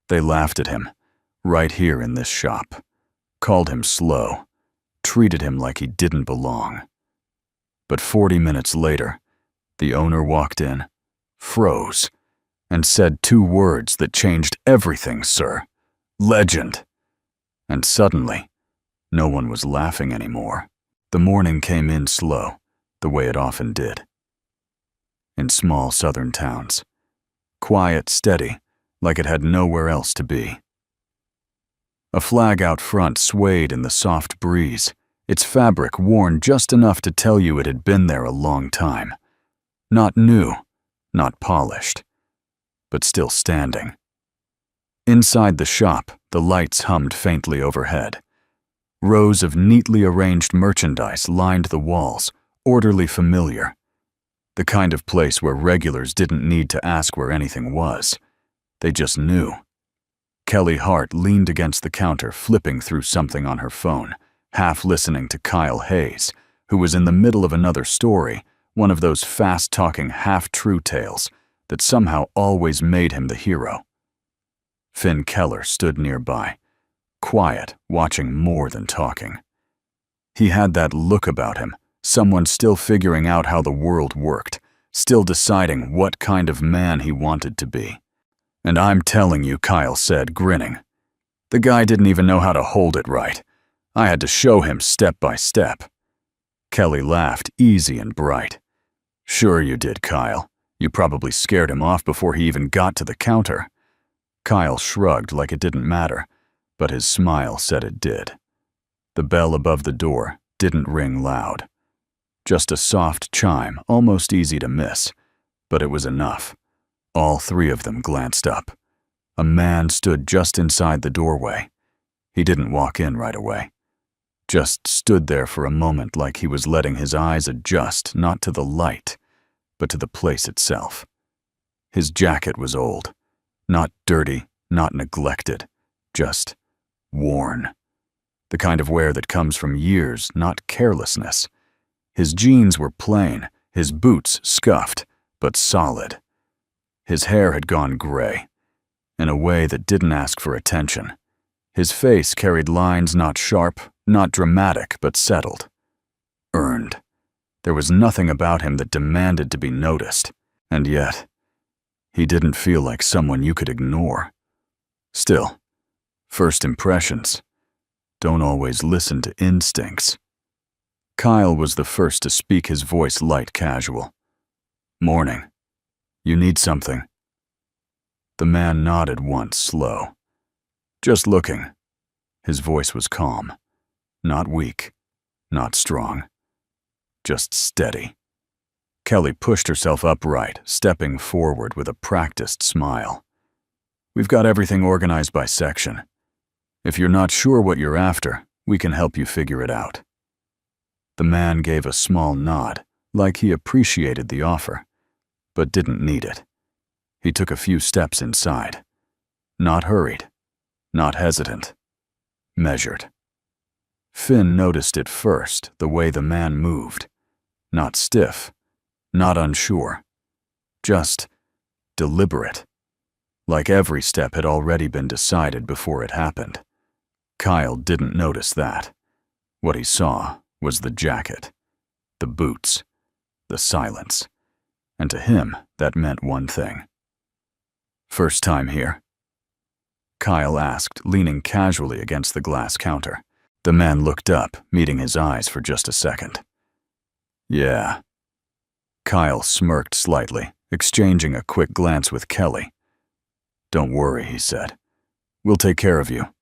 They laughed at him, right here in this shop, called him slow, treated him like he didn't belong. But 40 minutes later, the owner walked in, froze, and said 2 words that changed everything, sir. Legend. And suddenly, no one was laughing anymore. The morning came in slow, the way it often did. In small southern towns, quiet, steady, like it had nowhere else to be. A flag out front swayed in the soft breeze, its fabric worn just enough to tell you it had been there a long time. Not new, not polished, but still standing. Inside the shop, the lights hummed faintly overhead. Rows of neatly arranged merchandise lined the walls, orderly, familiar. The kind of place where regulars didn't need to ask where anything was. They just knew. Kelly Hart leaned against the counter, flipping through something on her phone, half listening to Kyle Hayes, who was in the middle of another story, one of those fast-talking, half-true tales that somehow always made him the hero. Finn Keller stood nearby, quiet, watching more than talking. He had that look about him, someone still figuring out how the world worked, still deciding what kind of man he wanted to be. "And I'm telling you," Kyle said, grinning. "The guy didn't even know how to hold it right. I had to show him step by step." Kelly laughed, easy and bright. "Sure you did, Kyle. You probably scared him off before he even got to the counter." Kyle shrugged like it didn't matter, but his smile said it did. The bell above the door didn't ring loud. Just a soft chime, almost easy to miss, but it was enough. All 3 of them glanced up. A man stood just inside the doorway. He didn't walk in right away. Just stood there for a moment like he was letting his eyes adjust not to the light, but to the place itself. His jacket was old, not dirty, not neglected, just worn. The kind of wear that comes from years, not carelessness. His jeans were plain, his boots scuffed, but solid. His hair had gone gray, in a way that didn't ask for attention. His face carried lines not sharp, not dramatic, but settled. Earned. There was nothing about him that demanded to be noticed, and yet, he didn't feel like someone you could ignore. Still, first impressions don't always listen to instincts. Kyle was the first to speak, his voice light, casual. "Morning. You need something?" The man nodded once, slow. "Just looking." His voice was calm. Not weak, not strong. Just steady. Kelly pushed herself upright, stepping forward with a practiced smile. "We've got everything organized by section. If you're not sure what you're after, we can help you figure it out." The man gave a small nod, like he appreciated the offer, but didn't need it. He took a few steps inside. Not hurried, not hesitant, measured. Finn noticed it first, the way the man moved. Not stiff, not unsure, just deliberate. Like every step had already been decided before it happened. Kyle didn't notice that. What he saw was the jacket, the boots, the silence. And to him, that meant one thing. "First time here?" Kyle asked, leaning casually against the glass counter. The man looked up, meeting his eyes for just a second. "Yeah." Kyle smirked slightly, exchanging a quick glance with Kelly. "Don't worry," he said. "We'll take care of you."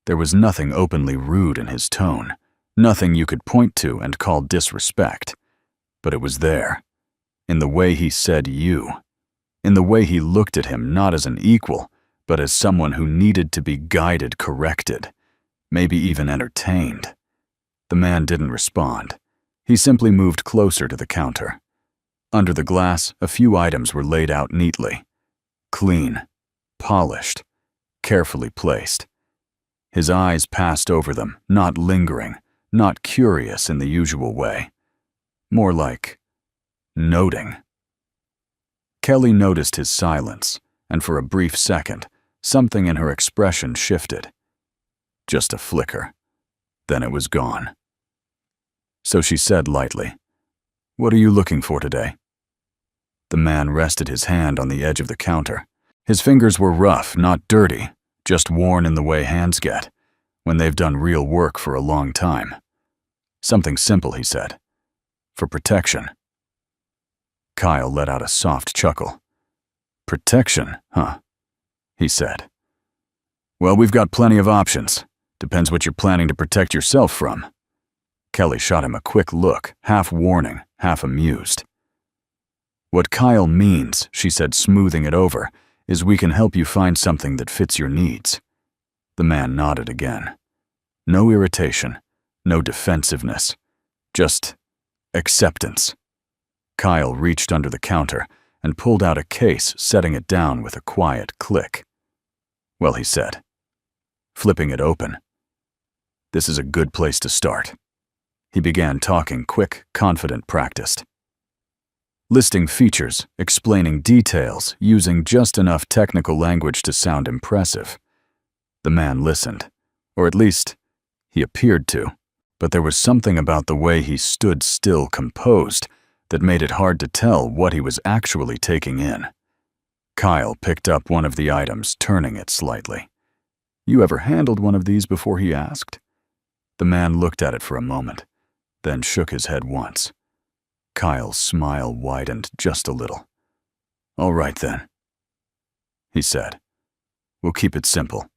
There was nothing openly rude in his tone, nothing you could point to and call disrespect. But it was there, in the way he said "you," in the way he looked at him not as an equal, but as someone who needed to be guided, corrected, maybe even entertained. The man didn't respond. He simply moved closer to the counter. Under the glass, a few items were laid out neatly. Clean, polished, carefully placed. His eyes passed over them, not lingering, not curious in the usual way. More like noting. Kelly noticed his silence, and for a brief second, Something in her expression shifted. Just a flicker. Then it was gone. So she said lightly, "What are you looking for today?" The man rested his hand on the edge of the counter. His fingers were rough, not dirty, just worn in the way hands get when they've done real work for a long time. "Something simple," he said. "For protection." Kyle let out a soft chuckle. "Protection, huh?" he said. "Well, we've got plenty of options. Depends what you're planning to protect yourself from." Kelly shot him a quick look, half warning, half amused. "What Kyle means," she said, smoothing it over, "is we can help you find something that fits your needs." The man nodded again. No irritation, no defensiveness, just acceptance. Kyle reached under the counter and pulled out a case, setting it down with a quiet click. "Well," he said, flipping it open, "this is a good place to start." He began talking, quick, confident, practiced. Listing features, explaining details, using just enough technical language to sound impressive. The man listened, or at least, he appeared to, but there was something about the way he stood still, composed, that made it hard to tell what he was actually taking in. Kyle picked up one of the items, turning it slightly. "You ever handled one of these before?" he asked. The man looked at it for a moment, then shook his head once. Kyle's smile widened just a little. "All right then," he said. "We'll keep it simple."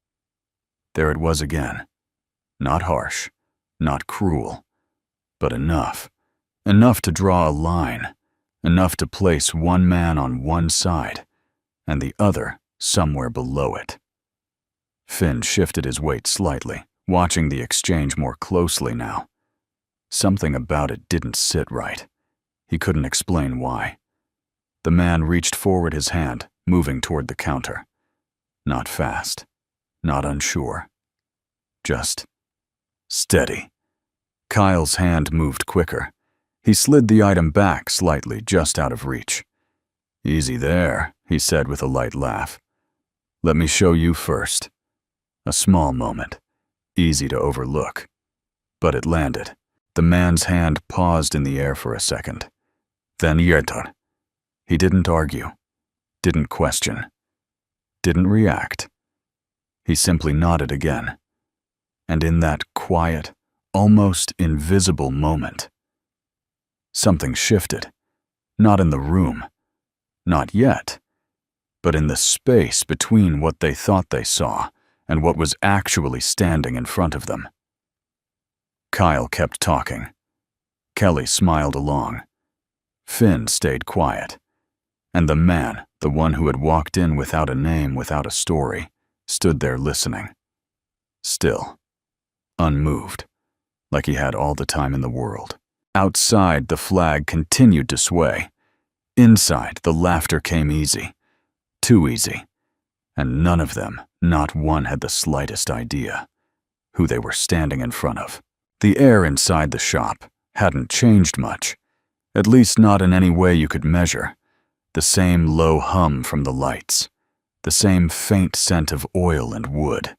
There it was again. Not harsh, not cruel, but enough. Enough to draw a line, enough to place one man on one side and the other somewhere below it. Finn shifted his weight slightly, watching the exchange more closely now. Something about it didn't sit right. He couldn't explain why. The man reached forward his hand, moving toward the counter. Not fast, not unsure. Just steady. Kyle's hand moved quicker. He slid the item back slightly, just out of reach. "Easy there," he said with a light laugh. "Let me show you first." A small moment, easy to overlook. But it landed. The man's hand paused in the air for a second. Then Yertor. He didn't argue, didn't question, didn't react. He simply nodded again. And in that quiet, almost invisible moment, something shifted. Not in the room, not yet, but in the space between what they thought they saw and what was actually standing in front of them. Kyle kept talking. Kelly smiled along. Finn stayed quiet. And the man, the one who had walked in without a name, without a story, stood there listening. Still, unmoved, like he had all the time in the world. Outside, the flag continued to sway. Inside, the laughter came easy. Too easy. And none of them, not one, had the slightest idea who they were standing in front of. The air inside the shop hadn't changed much, at least not in any way you could measure. The same low hum from the lights, the same faint scent of oil and wood,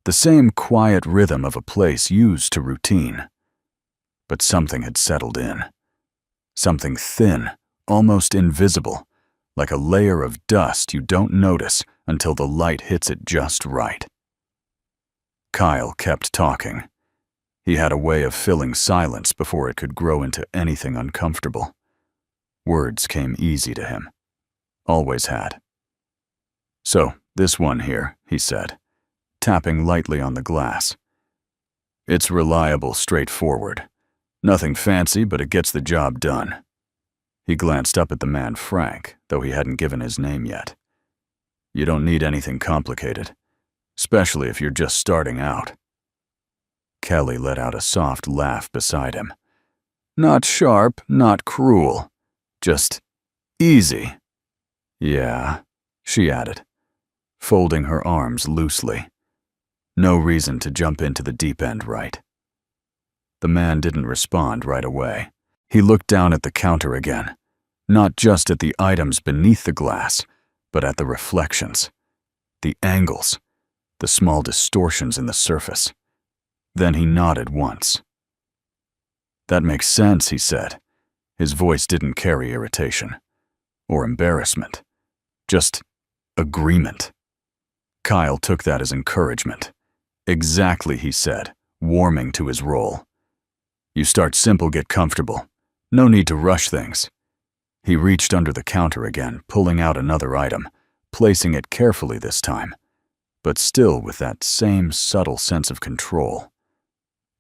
the same quiet rhythm of a place used to routine. But something had settled in. Something thin, almost invisible, like a layer of dust you don't notice until the light hits it just right. Kyle kept talking. He had a way of filling silence before it could grow into anything uncomfortable. Words came easy to him. Always had. "So, this one here," he said, tapping lightly on the glass. "It's reliable, straightforward. Nothing fancy, but it gets the job done." He glanced up at the man Frank, though he hadn't given his name yet. "You don't need anything complicated, especially if you're just starting out." Kelly let out a soft laugh beside him. "Not sharp, not cruel. Just easy." "Yeah," she added, folding her arms loosely. No reason to jump into the deep end, right? The man didn't respond right away. He looked down at the counter again, not just at the items beneath the glass, but at the reflections. the angles, the small distortions in the surface. Then he nodded once. "That makes sense," he said. His voice didn't carry irritation or embarrassment, just agreement. Kyle took that as encouragement. "Exactly," he said, warming to his role. "You start simple, get comfortable. No need to rush things." He reached under the counter again, pulling out another item, placing it carefully this time, but still with that same subtle sense of control.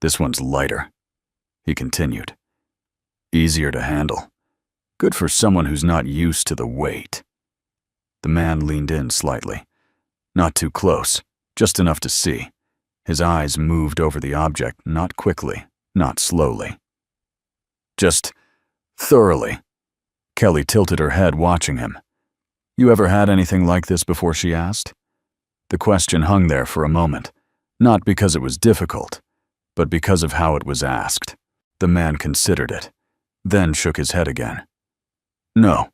"This one's lighter," he continued. "Easier to handle. Good for someone who's not used to the weight." The man leaned in slightly. Not too close, just enough to see. His eyes moved over the object, not quickly, not slowly. "Just thoroughly." Kelly tilted her head, watching him. "You ever had anything like this before?" she asked. The question hung there for a moment, not because it was difficult, but because of how it was asked. The man considered it, then shook his head again. "No."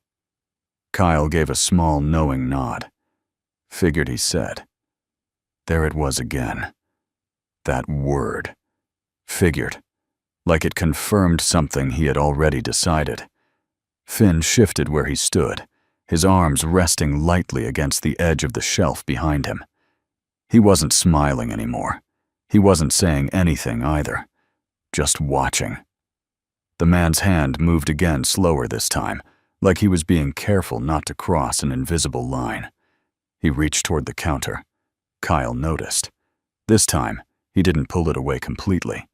Kyle gave a small, knowing nod. Figured he said. There it was again. That word. Figured. Like it confirmed something he had already decided. Finn shifted where he stood, his arms resting lightly against the edge of the shelf behind him. He wasn't smiling anymore. He wasn't saying anything either. Just watching. The man's hand moved again, slower this time, like he was being careful not to cross an invisible line. He reached toward the counter. Kyle noticed. This time, he didn't pull it away completely.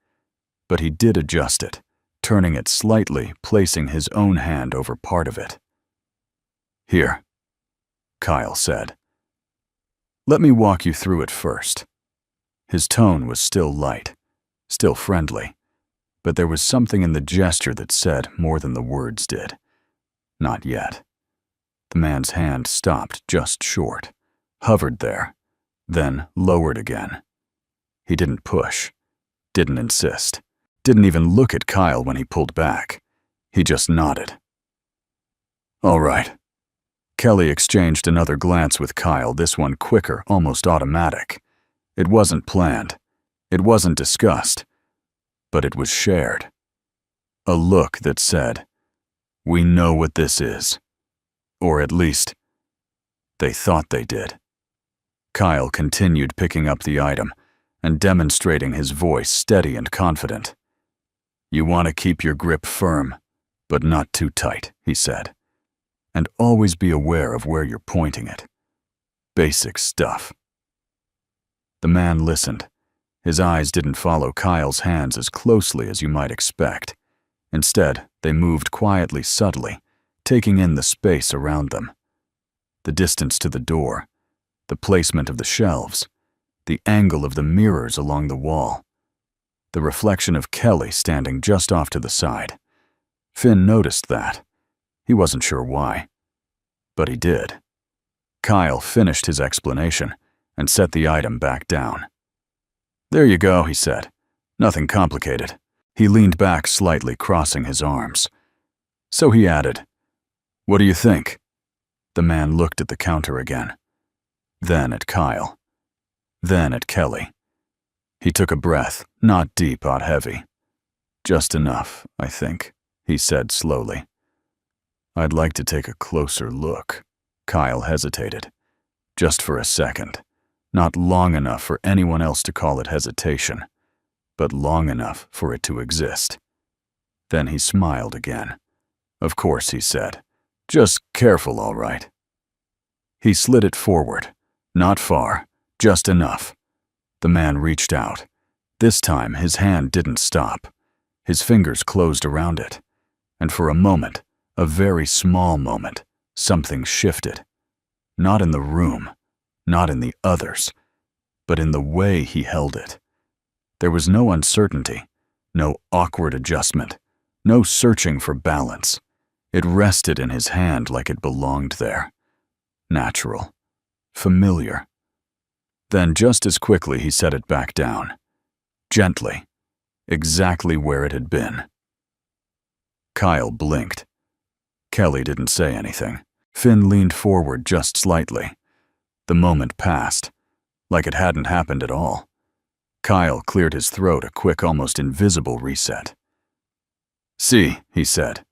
But he did adjust it, turning it slightly, placing his own hand over part of it. "Here," Kyle said. "Let me walk you through it first." His tone was still light, still friendly, but there was something in the gesture that said more than the words did. Not yet. The man's hand stopped just short, hovered there, then lowered again. He didn't push, didn't insist, didn't even look at Kyle when he pulled back. He just nodded. "All right." Kelly exchanged another glance with Kyle, this one quicker, almost automatic. It wasn't planned. It wasn't discussed. But it was shared. A look that said, "We know what this is." Or at least, they thought they did. Kyle continued picking up the item and demonstrating his voice steady and confident. "You want to keep your grip firm, but not too tight," he said. "And always be aware of where you're pointing it. Basic stuff." The man listened. His eyes didn't follow Kyle's hands as closely as you might expect. Instead, they moved quietly, subtly, taking in the space around them. The distance to the door, the placement of the shelves, the angle of the mirrors along the wall, the reflection of Kelly standing just off to the side. Finn noticed that. He wasn't sure why, but he did. Kyle finished his explanation and set the item back down. "There you go," he said. "Nothing complicated." He leaned back slightly, crossing his arms. So he added, "What do you think?" The man looked at the counter again, then at Kyle, then at Kelly. He took a breath, not deep, not heavy. "Just enough, I think," he said slowly. "I'd like to take a closer look." Kyle hesitated. Just for a second. Not long enough for anyone else to call it hesitation, but long enough for it to exist. Then he smiled again. "Of course," he said. "Just careful, all right." He slid it forward. Not far, just enough. The man reached out. This time, his hand didn't stop. His fingers closed around it. And for a moment, a very small moment, something shifted. Not in the room, not in the others, but in the way he held it. There was no uncertainty, no awkward adjustment, no searching for balance. It rested in his hand like it belonged there. Natural. Familiar. Then just as quickly he set it back down. Gently. Exactly where it had been. Kyle blinked. Kelly didn't say anything. Finn leaned forward just slightly. The moment passed, like it hadn't happened at all. Kyle cleared his throat, a quick, almost invisible reset. "See," he said,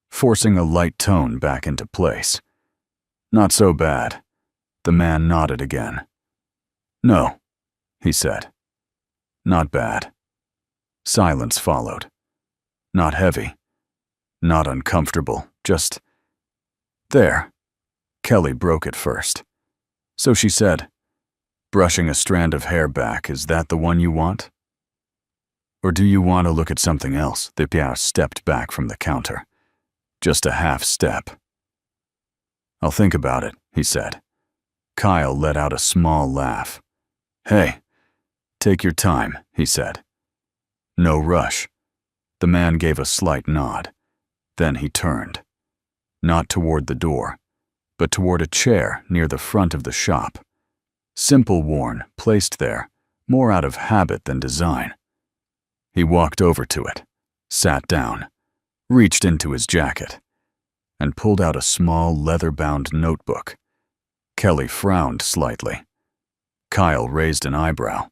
forcing a light tone back into place. "Not so bad." The man nodded again. "No," he said. "Not bad." Silence followed. Not heavy. Not uncomfortable, just... "There." Kelly broke it first. So she said, brushing a strand of hair back, "Is that the one you want? Or do you want to look at something else?" The Pierre stepped back from the counter. Just a half step. "I'll think about it," he said. Kyle let out a small laugh. "Hey, take your time," he said. "No rush." The man gave a slight nod. Then he turned. Not toward the door, but toward a chair near the front of the shop. Simple worn, placed there, more out of habit than design. He walked over to it, sat down, reached into his jacket, and pulled out a small leather-bound notebook. Kelly frowned slightly. Kyle raised an eyebrow.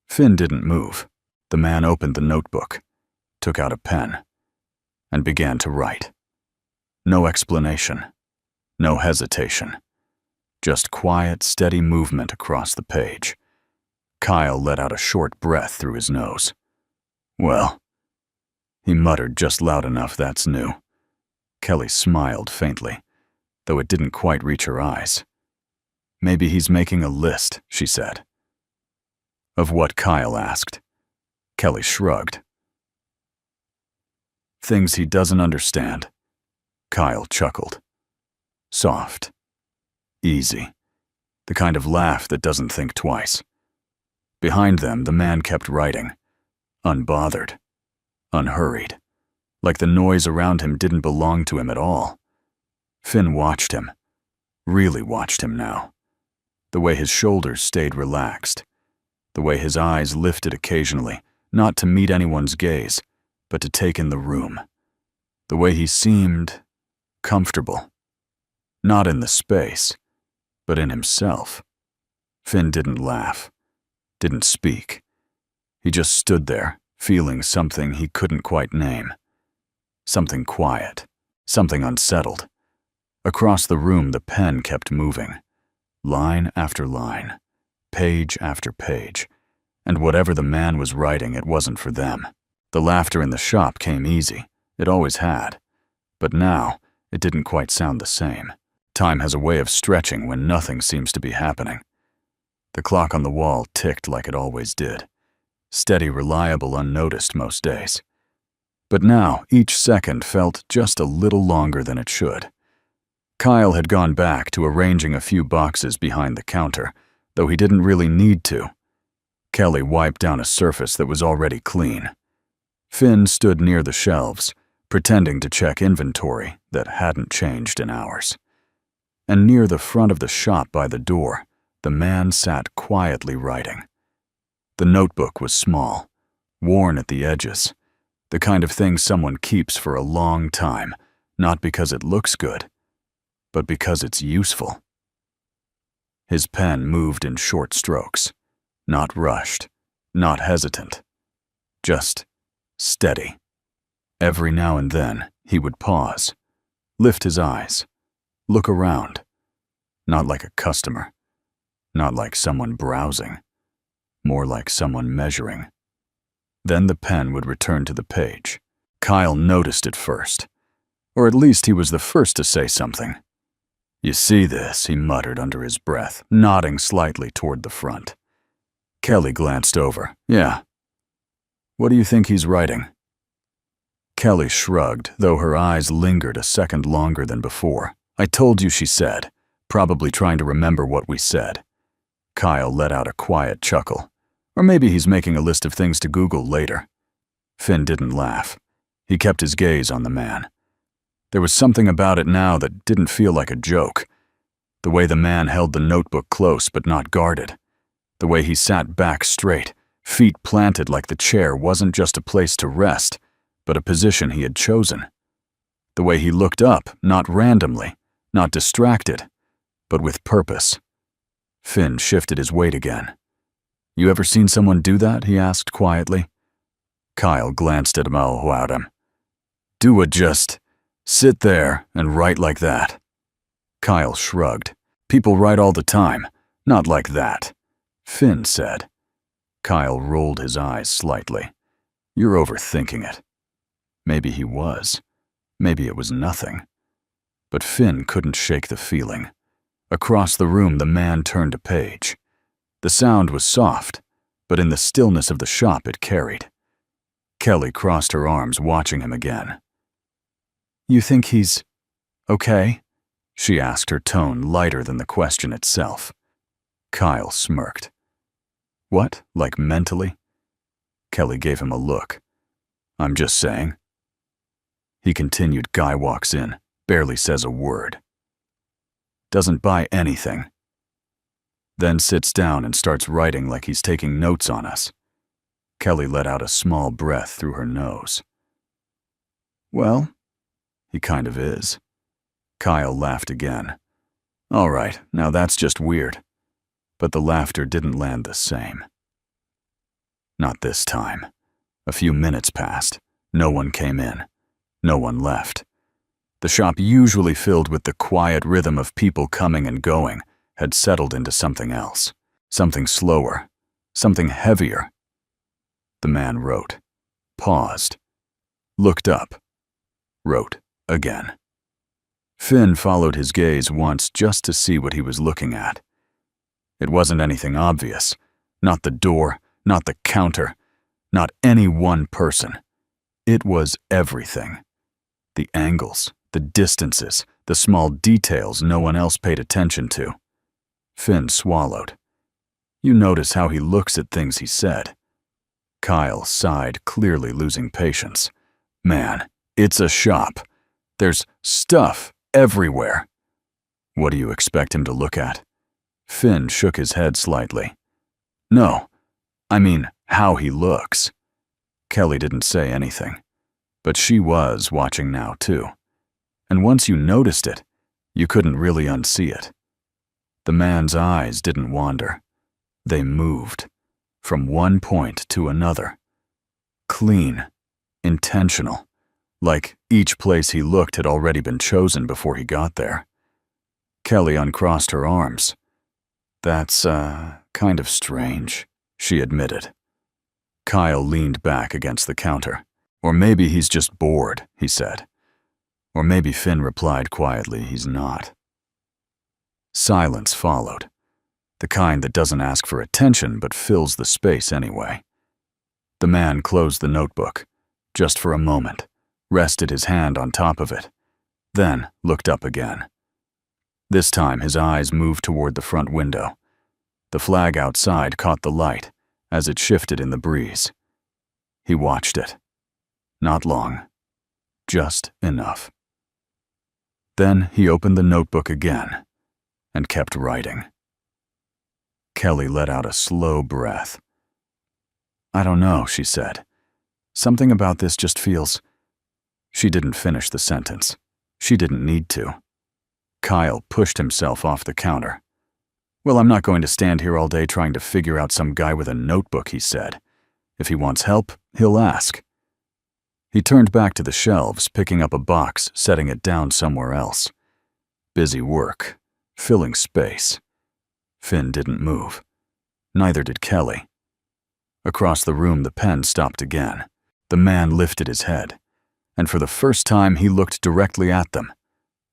Finn didn't move. The man opened the notebook, took out a pen, and began to write. No explanation, no hesitation. Just quiet, steady movement across the page. Kyle let out a short breath through his nose. "Well," he muttered just loud enough, "that's new." Kelly smiled faintly, though it didn't quite reach her eyes. "Maybe he's making a list," she said. "Of what?" Kyle asked. Kelly shrugged. "Things he doesn't understand." Kyle chuckled. Soft. Easy. The kind of laugh that doesn't think twice. Behind them, the man kept writing. Unbothered. Unhurried. Like the noise around him didn't belong to him at all. Finn watched him. Really watched him now. The way his shoulders stayed relaxed. The way his eyes lifted occasionally, not to meet anyone's gaze, but to take in the room. The way he seemed comfortable. Not in the space, but in himself. Finn didn't laugh, didn't speak. He just stood there, feeling something he couldn't quite name. Something quiet, something unsettled. Across the room, the pen kept moving. Line after line, page after page. And whatever the man was writing, it wasn't for them. The laughter in the shop came easy. It always had. But now, it didn't quite sound the same. Time has a way of stretching when nothing seems to be happening. The clock on the wall ticked like it always did. Steady, reliable, unnoticed most days. But now, each second felt just a little longer than it should. Kyle had gone back to arranging a few boxes behind the counter, though he didn't really need to. Kelly wiped down a surface that was already clean. Finn stood near the shelves, pretending to check inventory that hadn't changed in hours. And near the front of the shop by the door, the man sat quietly writing. The notebook was small, worn at the edges, the kind of thing someone keeps for a long time, not because it looks good, but because it's useful. His pen moved in short strokes, not rushed, not hesitant, just steady. Every now and then, he would pause, lift his eyes, look around, not like a customer, not like someone browsing, more like someone measuring. Then the pen would return to the page. Kyle noticed it first, or at least he was the first to say something. "You see this?" he muttered under his breath, nodding slightly toward the front. Kelly glanced over. "Yeah. What do you think he's writing?" Kelly shrugged, though her eyes lingered a second longer than before. "I told you," she said, probably trying to remember what we said. Kyle let out a quiet chuckle. "Or maybe he's making a list of things to Google later." Finn didn't laugh. He kept his gaze on the man. There was something about it now that didn't feel like a joke. The way the man held the notebook close but not guarded. The way he sat back straight, feet planted like the chair wasn't just a place to rest, but a position he had chosen. The way he looked up, not randomly, not distracted, but with purpose, Finn shifted his weight again. You ever seen someone do that? He asked quietly. Kyle glanced at him. Do it just sit there and write like that. Kyle shrugged. People write all the time, not like that, Finn said. Kyle rolled his eyes slightly. You're overthinking it. Maybe he was. Maybe it was nothing. But Finn couldn't shake the feeling. Across the room, the man turned a page. The sound was soft, but in the stillness of the shop it carried. Kelly crossed her arms, watching him again. You think he's okay? She asked, her tone lighter than the question itself. Kyle smirked. What, like mentally? Kelly gave him a look. I'm just saying. He continued. Guy walks in, barely says a word. Doesn't buy anything. Then sits down and starts writing like he's taking notes on us. Kelly let out a small breath through her nose. Well, he kind of is. Kyle laughed again. All right, now that's just weird. But the laughter didn't land the same. Not this time. A few minutes passed. No one came in. No one left. The shop, usually filled with the quiet rhythm of people coming and going, had settled into something else. Something slower. Something heavier. The man wrote. Paused. Looked up. Wrote again. Finn followed his gaze once just to see what he was looking at. It wasn't anything obvious. Not the door, not the counter, not any one person. It was everything. The angles, the distances, the small details no one else paid attention to. Finn swallowed. You notice how he looks at things, he said. Kyle sighed, clearly losing patience. Man, it's a shop. There's stuff everywhere. What do you expect him to look at? Finn shook his head slightly. No, I mean how he looks. Kelly didn't say anything, but she was watching now too. And once you noticed it, you couldn't really unsee it. The man's eyes didn't wander. They moved, from one point to another. Clean, intentional, like each place he looked had already been chosen before he got there. Kelly uncrossed her arms. That's, kind of strange, she admitted. Kyle leaned back against the counter. Or maybe he's just bored, he said. Or maybe, Finn replied quietly, he's not. Silence followed. The kind that doesn't ask for attention but fills the space anyway. The man closed the notebook, just for a moment, rested his hand on top of it, then looked up again. This time his eyes moved toward the front window. The flag outside caught the light as it shifted in the breeze. He watched it. Not long. Just enough. Then he opened the notebook again and kept writing. Kelly let out a slow breath. I don't know, she said. Something about this just feels... She didn't finish the sentence. She didn't need to. Kyle pushed himself off the counter. Well, I'm not going to stand here all day trying to figure out some guy with a notebook, he said. If he wants help, he'll ask. He turned back to the shelves, picking up a box, setting it down somewhere else. Busy work, filling space. Finn didn't move. Neither did Kelly. Across the room, the pen stopped again. The man lifted his head, and for the first time he looked directly at them.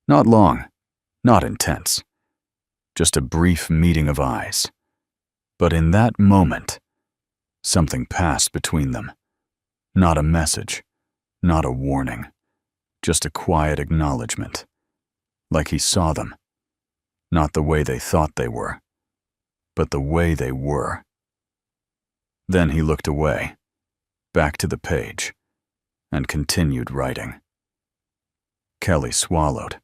Not long, not intense. Just a brief meeting of eyes. But in that moment, something passed between them. Not a message, not a warning, just a quiet acknowledgement. Like he saw them. Not the way they thought they were, but the way they were. Then he looked away, back to the page, and continued writing. Kelly swallowed.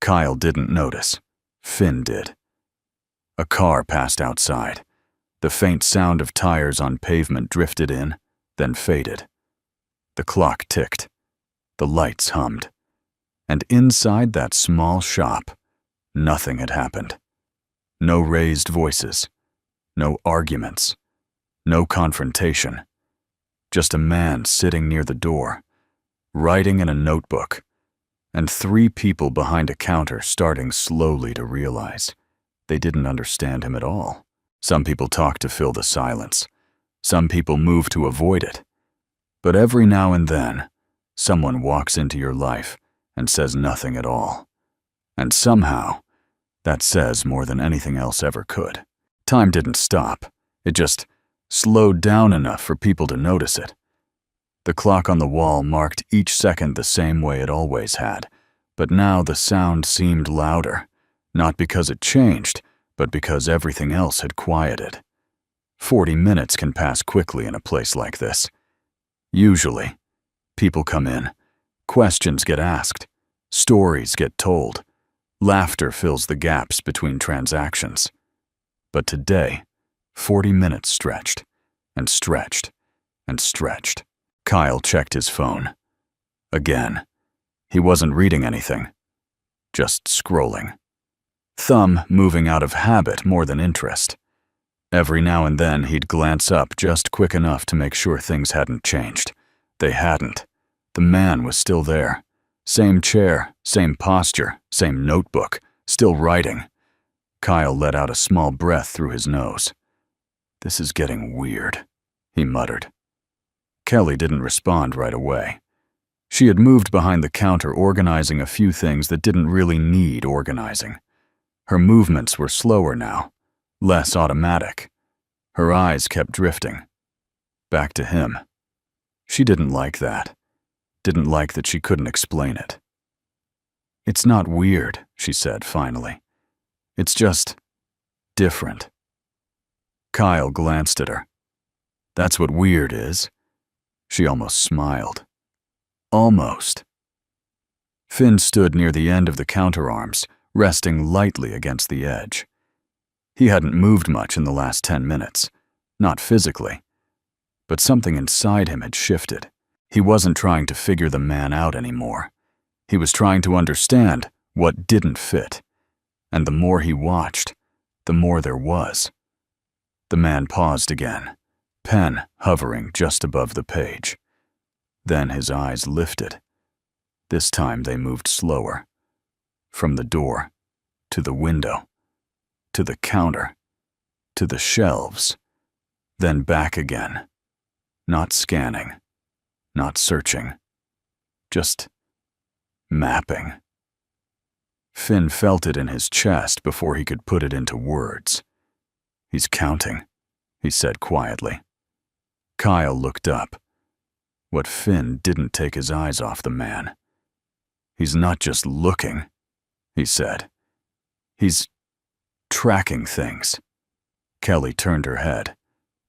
Kyle didn't notice. Finn did. A car passed outside. The faint sound of tires on pavement drifted in, then faded. The clock ticked. The lights hummed. And inside that small shop, nothing had happened. No raised voices. No arguments. No confrontation. Just a man sitting near the door, writing in a notebook, and 3 people behind a counter starting slowly to realize they didn't understand him at all. Some people talk to fill the silence. Some people move to avoid it. But every now and then, someone walks into your life and says nothing at all. And somehow, that says more than anything else ever could. Time didn't stop. It just slowed down enough for people to notice it. The clock on the wall marked each second the same way it always had, but now the sound seemed louder, not because it changed, but because everything else had quieted. 40 minutes can pass quickly in a place like this. Usually, people come in, questions get asked, stories get told, laughter fills the gaps between transactions. But today, 40 minutes stretched, and stretched, and stretched. Kyle checked his phone. Again, he wasn't reading anything, just scrolling. Thumb moving out of habit more than interest. Every now and then he'd glance up just quick enough to make sure things hadn't changed. They hadn't. The man was still there. Same chair, same posture, same notebook, still writing. Kyle let out a small breath through his nose. "This is getting weird," he muttered. Kelly didn't respond right away. She had moved behind the counter organizing a few things that didn't really need organizing. Her movements were slower now, less automatic. Her eyes kept drifting. Back to him. She didn't like that. Didn't like that she couldn't explain it. "It's not weird," she said finally. "It's just different." Kyle glanced at her. "That's what weird is." She almost smiled. Almost. Finn stood near the end of the counterarms, resting lightly against the edge. He hadn't moved much in the last 10 minutes, not physically, but something inside him had shifted. He wasn't trying to figure the man out anymore. He was trying to understand what didn't fit, and the more he watched, the more there was. The man paused again, pen hovering just above the page. Then his eyes lifted. This time they moved slower. From the door, to the window, to the counter, to the shelves, then back again. Not scanning, not searching, just mapping. Finn felt it in his chest before he could put it into words. "He's counting," he said quietly. Kyle looked up. What Finn didn't take his eyes off the man. "He's not just looking," he said. "He's tracking things." Kelly turned her head.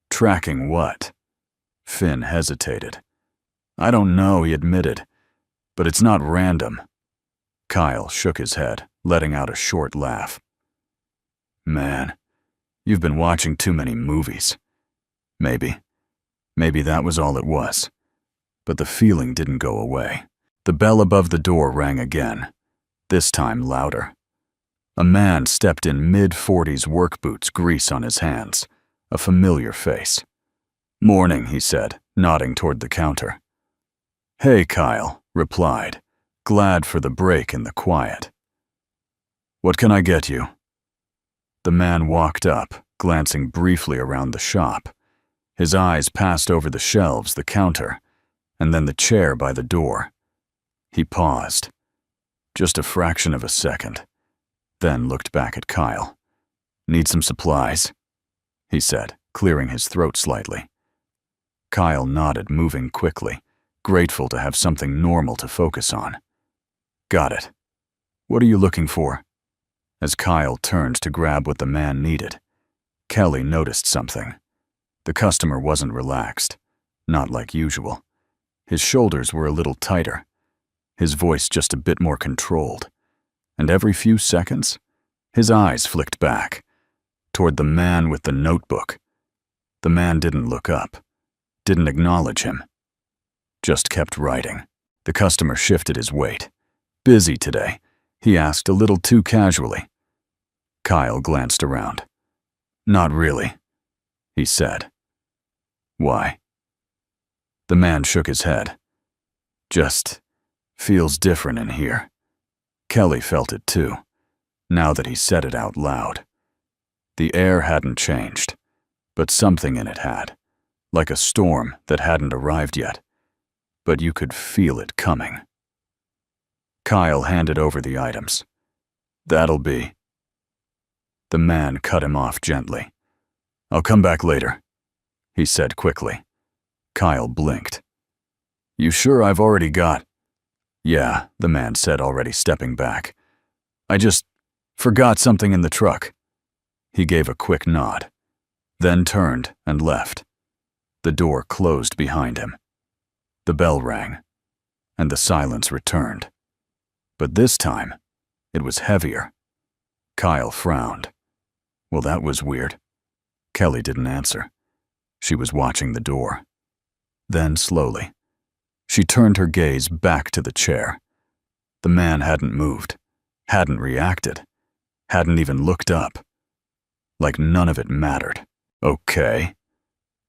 "Tracking what?" Finn hesitated. "I don't know," he admitted, "but it's not random." Kyle shook his head, letting out a short laugh. "Man, you've been watching too many movies." Maybe that was all it was. But the feeling didn't go away. The bell above the door rang again, this time louder. A man stepped in mid-40s work boots, grease on his hands, a familiar face. "Morning," he said, nodding toward the counter. "Hey," Kyle replied, glad for the break in the quiet. "What can I get you?" The man walked up, glancing briefly around the shop. His eyes passed over the shelves, the counter, and then the chair by the door. He paused, just a fraction of a second, then looked back at Kyle. "Need some supplies?" he said, clearing his throat slightly. Kyle nodded, moving quickly, grateful to have something normal to focus on. "Got it. What are you looking for?" As Kyle turned to grab what the man needed, Kelly noticed something. The customer wasn't relaxed, not like usual. His shoulders were a little tighter, his voice just a bit more controlled, and every few seconds, his eyes flicked back, toward the man with the notebook. The man didn't look up, didn't acknowledge him, just kept writing. The customer shifted his weight. "Busy today?" he asked a little too casually. Kyle glanced around. Not really, he said. Why? The man shook his head. Just feels different in here. Kelly felt it too, now that he said it out loud. The air hadn't changed, but something in it had, like a storm that hadn't arrived yet, but you could feel it coming. Kyle handed over the items. That'll be. The man cut him off gently. I'll come back later, he said quickly. Kyle blinked. You sure I've already got? Yeah, the man said, already stepping back. I just forgot something in the truck. He gave a quick nod, then turned and left. The door closed behind him. The bell rang, and the silence returned. But this time, it was heavier. Kyle frowned. Well, that was weird. Kelly didn't answer. She was watching the door. Then, slowly, she turned her gaze back to the chair. The man hadn't moved, hadn't reacted, hadn't even looked up. Like none of it mattered. Okay,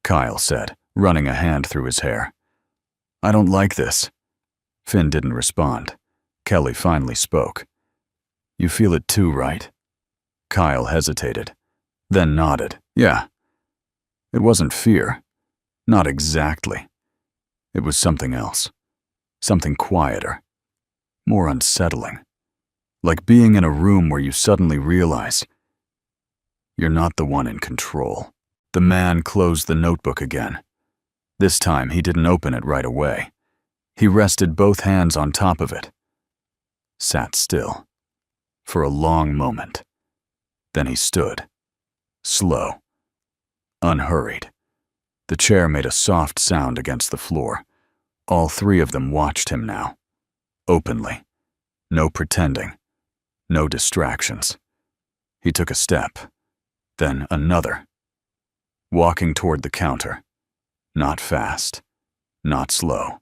Kyle said, running a hand through his hair. I don't like this. Finn didn't respond. Kelly finally spoke. You feel it too, right? Kyle hesitated, then nodded. Yeah. It wasn't fear. Not exactly. It was something else. Something quieter. More unsettling. Like being in a room where you suddenly realize you're not the one in control. The man closed the notebook again. This time he didn't open it right away. He rested both hands on top of it. Sat still. For a long moment. Then he stood. Slow. Unhurried. The chair made a soft sound against the floor. All three of them watched him now. Openly. No pretending. No distractions. He took a step. Then another. Walking toward the counter. Not fast. Not slow.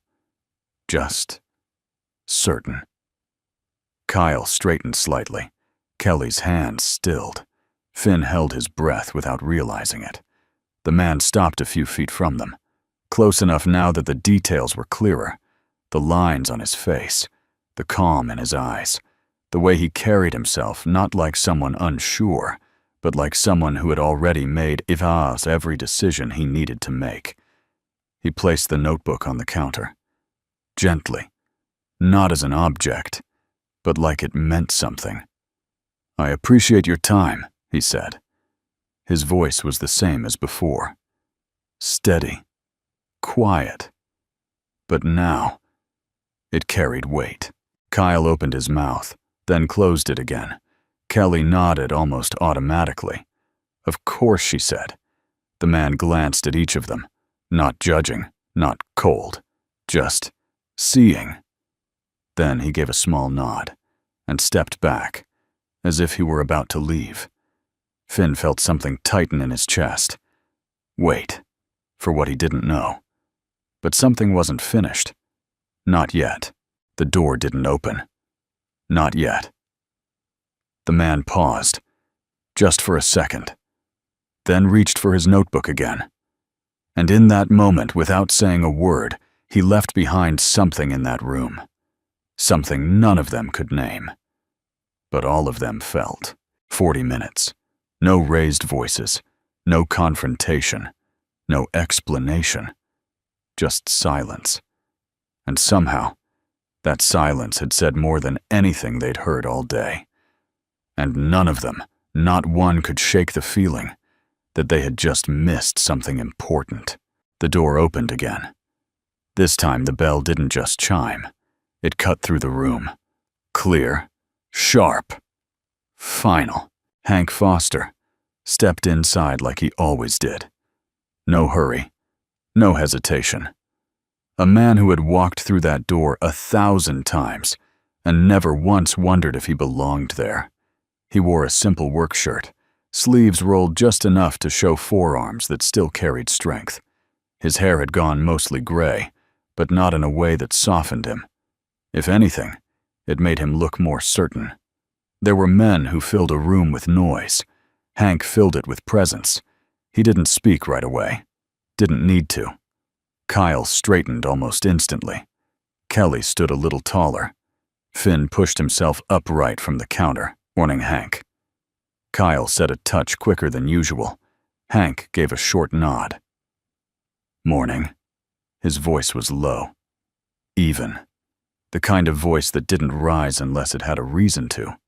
Just certain. Kyle straightened slightly. Kelly's hands stilled. Finn held his breath without realizing it. The man stopped a few feet from them, close enough now that the details were clearer. The lines on his face, the calm in his eyes, the way he carried himself, not like someone unsure, but like someone who had already made every decision he needed to make. He placed the notebook on the counter. Gently, not as an object, but like it meant something. I appreciate your time, he said. His voice was the same as before. Steady. Quiet. But now, it carried weight. Kyle opened his mouth, then closed it again. Kelly nodded almost automatically. Of course, she said. The man glanced at each of them, not judging, not cold, just seeing. Then he gave a small nod and stepped back, as if he were about to leave. Finn felt something tighten in his chest. Wait, for what he didn't know. But something wasn't finished. Not yet. The door didn't open. Not yet. The man paused, just for a second, then reached for his notebook again. And in that moment, without saying a word, he left behind something in that room. Something none of them could name. But all of them felt. 40 minutes. No raised voices. No confrontation. No explanation. Just silence. And somehow, that silence had said more than anything they'd heard all day. And none of them, not one, could shake the feeling that they had just missed something important. The door opened again. This time the bell didn't just chime. It cut through the room. Clear. Sharp. Final. Hank Foster stepped inside like he always did. No hurry. No hesitation. A man who had walked through that door 1,000 times and never once wondered if he belonged there. He wore a simple work shirt, sleeves rolled just enough to show forearms that still carried strength. His hair had gone mostly gray, but not in a way that softened him. If anything, it made him look more certain. There were men who filled a room with noise. Hank filled it with presence. He didn't speak right away. Didn't need to. Kyle straightened almost instantly. Kelly stood a little taller. Finn pushed himself upright from the counter, warning Hank. Kyle said a touch quicker than usual. Hank gave a short nod. "Morning." His voice was low. Even. The kind of voice that didn't rise unless it had a reason to.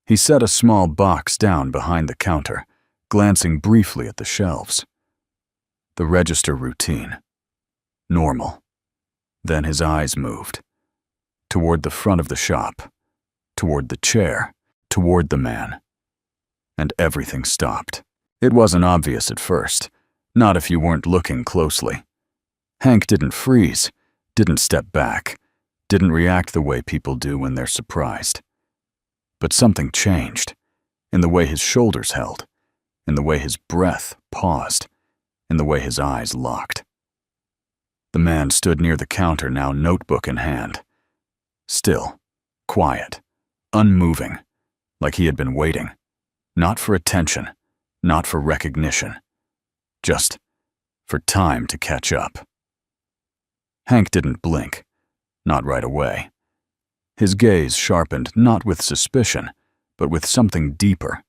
He set a small box down behind the counter, glancing briefly at the shelves. The register routine. Normal. Then his eyes moved. Toward the front of the shop. Toward the chair. Toward the man. And everything stopped. It wasn't obvious at first, not if you weren't looking closely. Hank didn't freeze, didn't step back, didn't react the way people do when they're surprised. But something changed, in the way his shoulders held, in the way his breath paused, in the way his eyes locked. The man stood near the counter now, notebook in hand. Still, quiet, unmoving, like he had been waiting. Not for attention, not for recognition. Just for time to catch up. Hank didn't blink, not right away. His gaze sharpened not with suspicion, but with something deeper,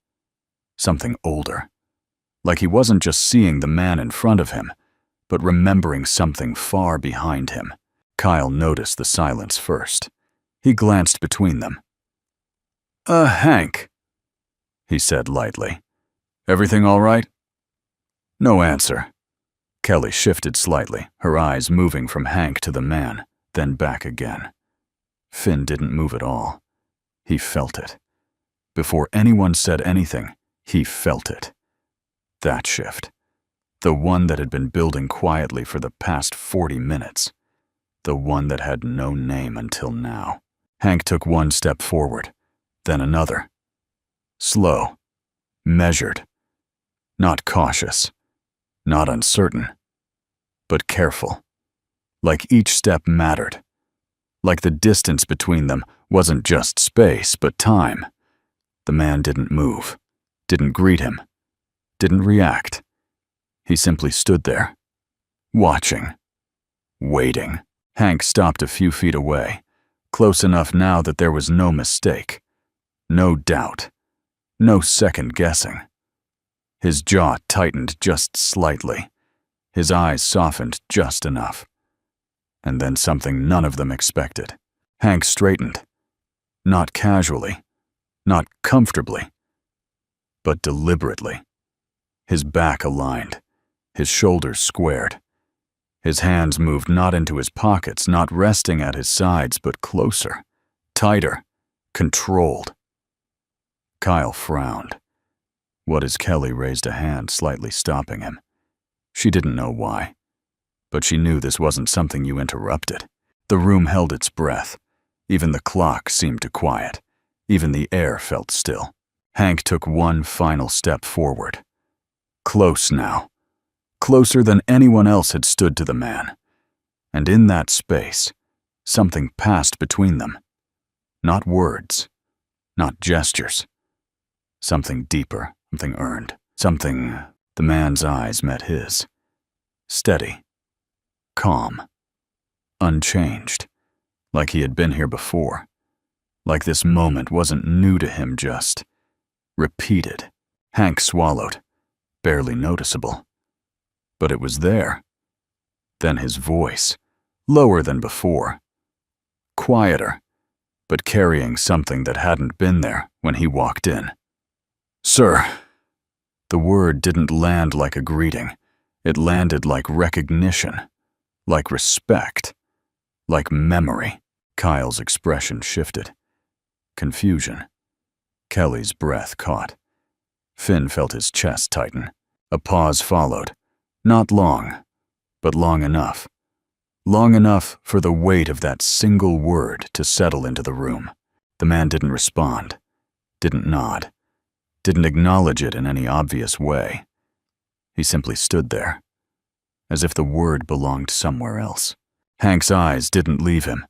something older. Like he wasn't just seeing the man in front of him, but remembering something far behind him. Kyle noticed the silence first. He glanced between them. Hank," he said lightly. "Everything all right?" No answer. Kelly shifted slightly, her eyes moving from Hank to the man, then back again. Finn didn't move at all. He felt it. Before anyone said anything, he felt it. That shift. The one that had been building quietly for the past 40 minutes. The one that had no name until now. Hank took one step forward, then another. Slow. Measured. Not cautious. Not uncertain. But careful. Like each step mattered. Like the distance between them wasn't just space, but time. The man didn't move. Didn't greet him. Didn't react. He simply stood there. Watching. Waiting. Hank stopped a few feet away. Close enough now that there was no mistake. No doubt. No second guessing. His jaw tightened just slightly. His eyes softened just enough. And then something none of them expected. Hank straightened. Not casually. Not comfortably. But deliberately. His back aligned. His shoulders squared. His hands moved not into his pockets, not resting at his sides, but closer. Tighter. Controlled. Kyle frowned. What as Kelly raised a hand, slightly stopping him. She didn't know why, but she knew this wasn't something you interrupted. The room held its breath. Even the clock seemed to quiet. Even the air felt still. Hank took one final step forward. Close now. Closer than anyone else had stood to the man. And in that space, something passed between them. Not words. Not gestures. Something deeper. Something earned. Something. The man's eyes met his. Steady. Calm. Unchanged. Like he had been here before. Like this moment wasn't new to him, just repeated. Hank swallowed. Barely noticeable. But it was there. Then his voice. Lower than before. Quieter. But carrying something that hadn't been there when he walked in. "Sir." The word didn't land like a greeting. It landed like recognition. Like respect. Like memory. Kyle's expression shifted. Confusion. Kelly's breath caught. Finn felt his chest tighten. A pause followed. Not long, but long enough. Long enough for the weight of that single word to settle into the room. The man didn't respond. Didn't nod. Didn't acknowledge it in any obvious way. He simply stood there, as if the word belonged somewhere else. Hank's eyes didn't leave him,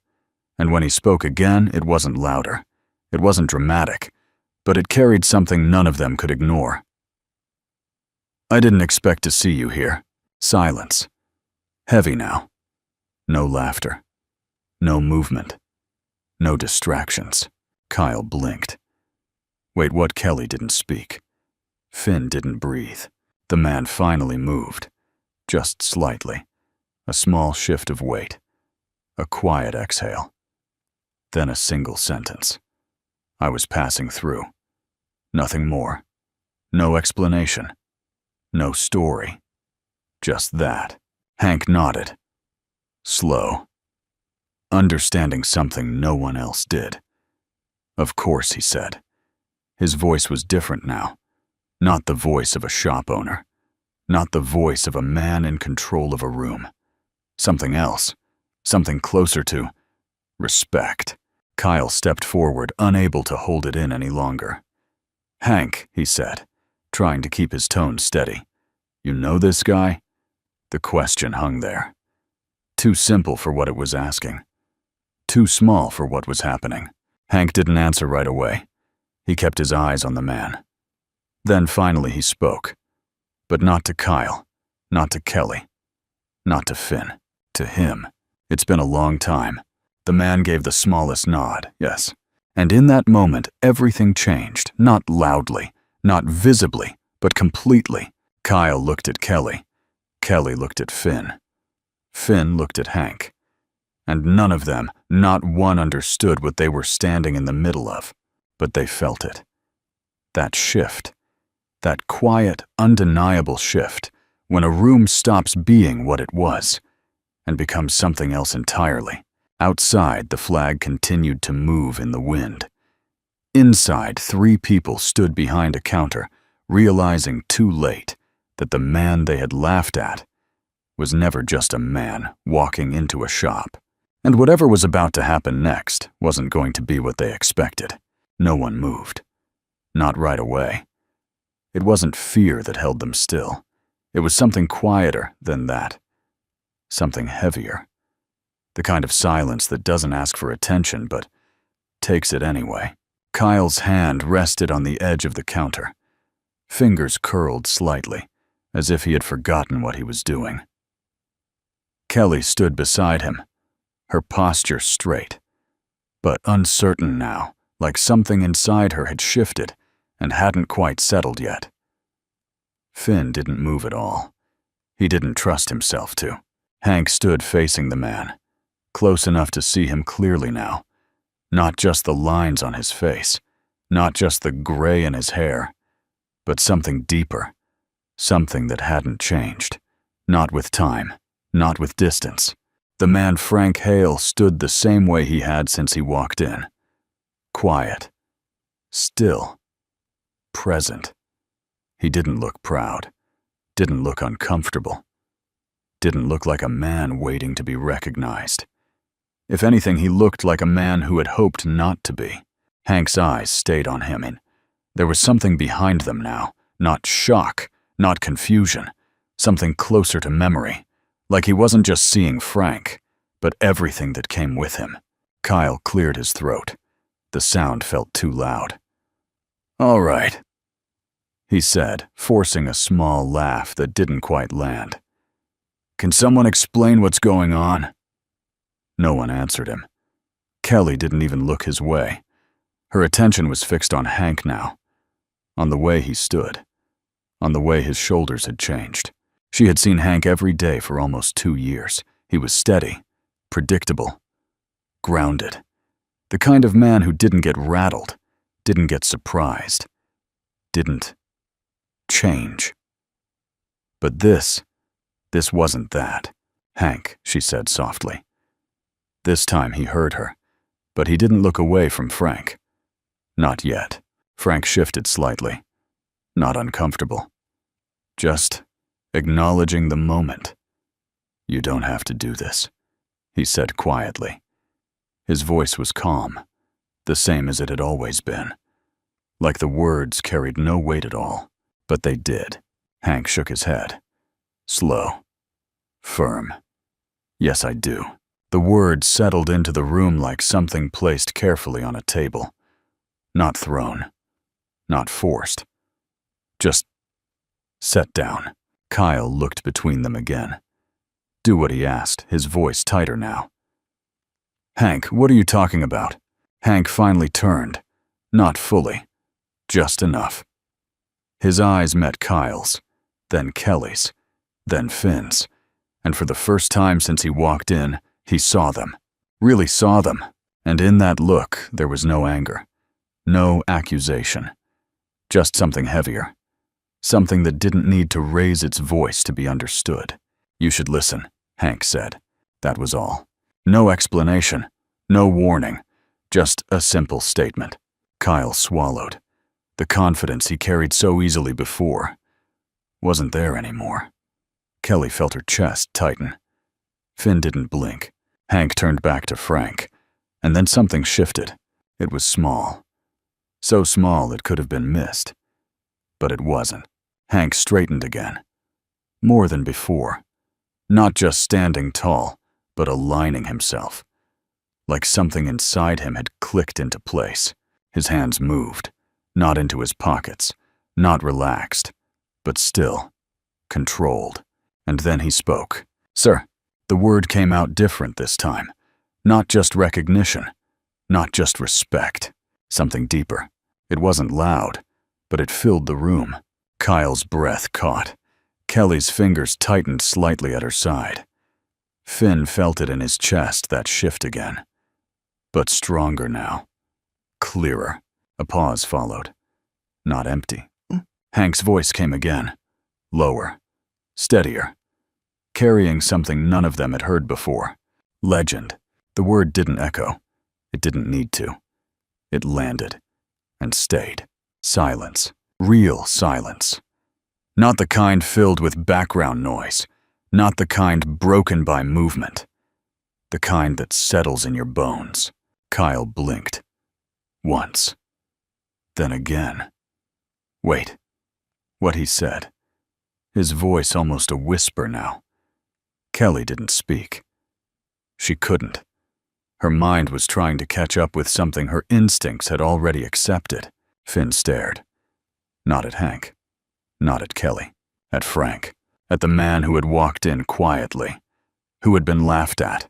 and when he spoke again, it wasn't louder. It wasn't dramatic, but it carried something none of them could ignore. "I didn't expect to see you here." Silence. Heavy now. No laughter. No movement. No distractions. Kyle blinked. Wait, what? Kelly didn't speak. Finn didn't breathe. The man finally moved. Just slightly. A small shift of weight. A quiet exhale. Then a single sentence. "I was passing through." Nothing more. No explanation. No story. Just that. Hank nodded. Slow. Understanding something no one else did. "Of course," he said. His voice was different now. Not the voice of a shop owner. Not the voice of a man in control of a room. Something else. Something closer to respect. Kyle stepped forward, unable to hold it in any longer. "Hank," he said, trying to keep his tone steady. "You know this guy?" The question hung there. Too simple for what it was asking. Too small for what was happening. Hank didn't answer right away. He kept his eyes on the man. Then finally he spoke. But not to Kyle. Not to Kelly. Not to Finn. To him. "It's been a long time." The man gave the smallest nod, yes. And in that moment, everything changed. Not loudly. Not visibly. But completely. Kyle looked at Kelly. Kelly looked at Finn. Finn looked at Hank. And none of them, not one, understood what they were standing in the middle of. But they felt it. That shift. That quiet, undeniable shift, when a room stops being what it was and becomes something else entirely. Outside, the flag continued to move in the wind. Inside, 3 people stood behind a counter, realizing too late that the man they had laughed at was never just a man walking into a shop. And whatever was about to happen next wasn't going to be what they expected. No one moved. Not right away. It wasn't fear that held them still. It was something quieter than that. Something heavier. The kind of silence that doesn't ask for attention, but takes it anyway. Kyle's hand rested on the edge of the counter. Fingers curled slightly, as if he had forgotten what he was doing. Kelly stood beside him, her posture straight, but uncertain now, like something inside her had shifted and hadn't quite settled yet. Finn didn't move at all. He didn't trust himself to. Hank stood facing the man, close enough to see him clearly now. Not just the lines on his face, not just the gray in his hair, but something deeper, something that hadn't changed. Not with time, not with distance. The man Frank Hale stood the same way he had since he walked in. Quiet. Still. Present. He didn't look proud. Didn't look uncomfortable. Didn't look like a man waiting to be recognized. If anything, he looked like a man who had hoped not to be. Hank's eyes stayed on him, and there was something behind them now. Not shock, not confusion. Something closer to memory. Like he wasn't just seeing Frank, but everything that came with him. Kyle cleared his throat. The sound felt too loud. "All right," he said, forcing a small laugh that didn't quite land. "Can someone explain what's going on?" No one answered him. Kelly didn't even look his way. Her attention was fixed on Hank now, on the way he stood, on the way his shoulders had changed. She had seen Hank every day for almost 2 years. He was steady, predictable, grounded. The kind of man who didn't get rattled, didn't get surprised, didn't change. But this wasn't that. "Hank," she said softly. This time he heard her, but he didn't look away from Frank. Not yet. Frank shifted slightly. Not uncomfortable. Just acknowledging the moment. "You don't have to do this," he said quietly. His voice was calm, the same as it had always been. Like the words carried no weight at all, but they did. Hank shook his head. Slow. Firm. "Yes, I do." The words settled into the room like something placed carefully on a table. Not thrown. not forced. Just set down. Kyle looked between them again. Do what he asked, his voice tighter now. Hank, what are you talking about? Hank finally turned. Not fully. Just enough. His eyes met Kyle's, then Kelly's, then Finn's, and for the first time since he walked in, he saw them. Really saw them. And in that look, there was no anger. No accusation. Just something heavier. Something that didn't need to raise its voice to be understood. You should listen, Hank said. That was all. No explanation. No warning. Just a simple statement. Kyle swallowed. The confidence he carried so easily before wasn't there anymore. Kelly felt her chest tighten. Finn didn't blink. Hank turned back to Frank, and then something shifted. It was small. So small it could have been missed. But it wasn't. Hank straightened again. More than before. Not just standing tall, but aligning himself. Like something inside him had clicked into place. His hands moved. Not into his pockets, not relaxed, but still, controlled. And then he spoke. Sir, the word came out different this time. Not just recognition, not just respect. Something deeper. It wasn't loud, but it filled the room. Kyle's breath caught. Kelly's fingers tightened slightly at her side. Finn felt it in his chest, that shift again. But stronger now. Clearer. A pause followed. Not empty. Hank's voice came again. Lower. Steadier. Carrying something none of them had heard before. Legend. The word didn't echo. It didn't need to. It landed. And stayed. Silence. Real silence. Not the kind filled with background noise. Not the kind broken by movement. The kind that settles in your bones. Kyle blinked. Once. Then again. Wait. What he said. His voice almost a whisper now. Kelly didn't speak. She couldn't. Her mind was trying to catch up with something her instincts had already accepted. Finn stared. Not at Hank. Not at Kelly. At Frank. At the man who had walked in quietly. Who had been laughed at.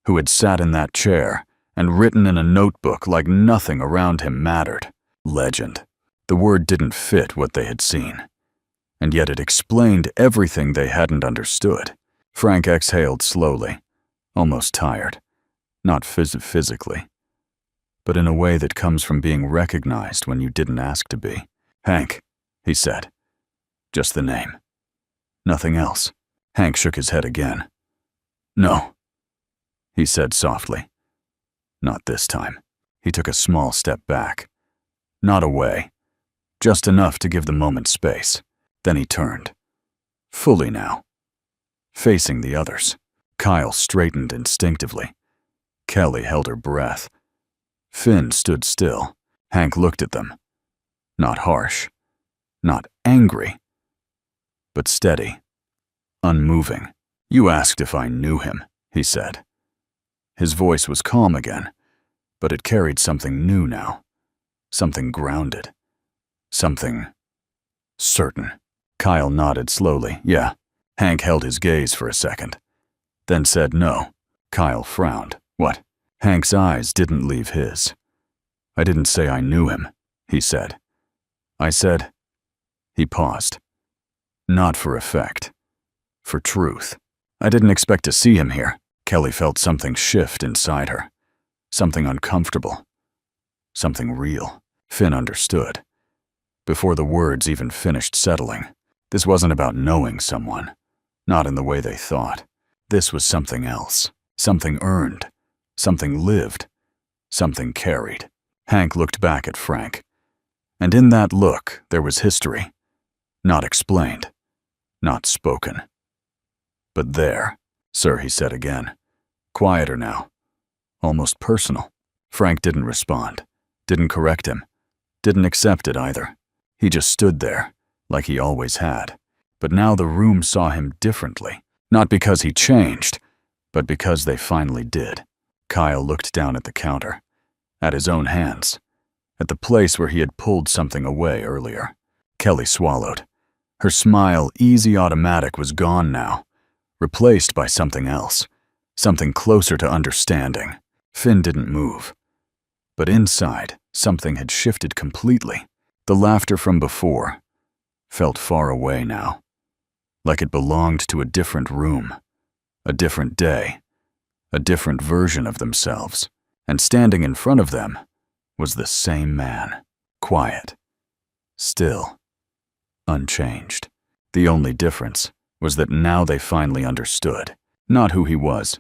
Who had sat in that chair and written in a notebook like nothing around him mattered. Legend. The word didn't fit what they had seen. And yet it explained everything they hadn't understood. Frank exhaled slowly, almost tired. Not physically, but in a way that comes from being recognized when you didn't ask to be. Hank, he said. Just the name. Nothing else. Hank shook his head again. No, he said softly. Not this time. He took a small step back. Not away. Just enough to give the moment space. Then he turned. Fully now. Facing the others. Kyle straightened instinctively. Kelly held her breath. Finn stood still. Hank looked at them. Not harsh. Not angry. But steady. Unmoving. You asked if I knew him, he said. His voice was calm again, but it carried something new now. Something grounded. Something certain. Kyle nodded slowly. Yeah. Hank held his gaze for a second. Then said no. Kyle frowned. What? Hank's eyes didn't leave his. I didn't say I knew him, he said. I said... He paused. Not for effect. For truth. I didn't expect to see him here. Kelly felt something shift inside her. Something uncomfortable. Something real. Finn understood. Before the words even finished settling, this wasn't about knowing someone. Not in the way they thought. This was something else. Something earned. Something lived. Something carried. Hank looked back at Frank. And in that look, there was history. Not explained. Not spoken. But there. Sir, he said again. Quieter now. Almost personal. Frank didn't respond. Didn't correct him. Didn't accept it either. He just stood there, like he always had. But now the room saw him differently. Not because he changed, but because they finally did. Kyle looked down at the counter. At his own hands. at the place where he had pulled something away earlier. Kelly swallowed. Her smile, easy automatic, was gone now, replaced by something else, something closer to understanding. Finn didn't move. But inside, something had shifted completely. The laughter from before felt far away now, like it belonged to a different room, a different day, a different version of themselves. And standing in front of them was the same man, quiet, still, unchanged. The only difference was that now they finally understood, not who he was,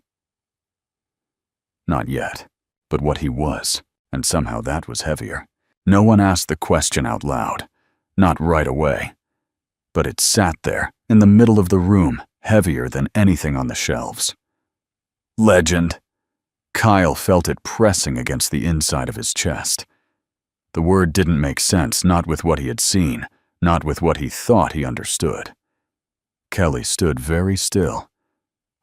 not yet, but what he was, and somehow that was heavier. No one asked the question out loud, not right away, but it sat there in the middle of the room, heavier than anything on the shelves. Legend. Kyle felt it pressing against the inside of his chest. The word didn't make sense, not with what he had seen, not with what he thought he understood. Kelly stood very still,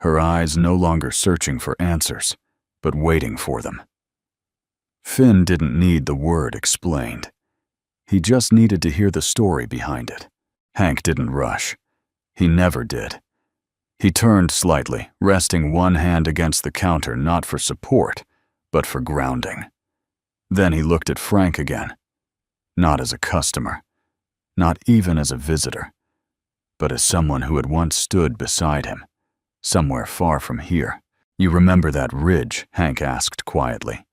her eyes no longer searching for answers, but waiting for them. Finn didn't need the word explained. He just needed to hear the story behind it. Hank didn't rush. He never did. He turned slightly, resting one hand against the counter not for support, but for grounding. Then he looked at Frank again. Not as a customer, not even as a visitor, but as someone who had once stood beside him, somewhere far from here. "You remember that ridge?" Hank asked quietly.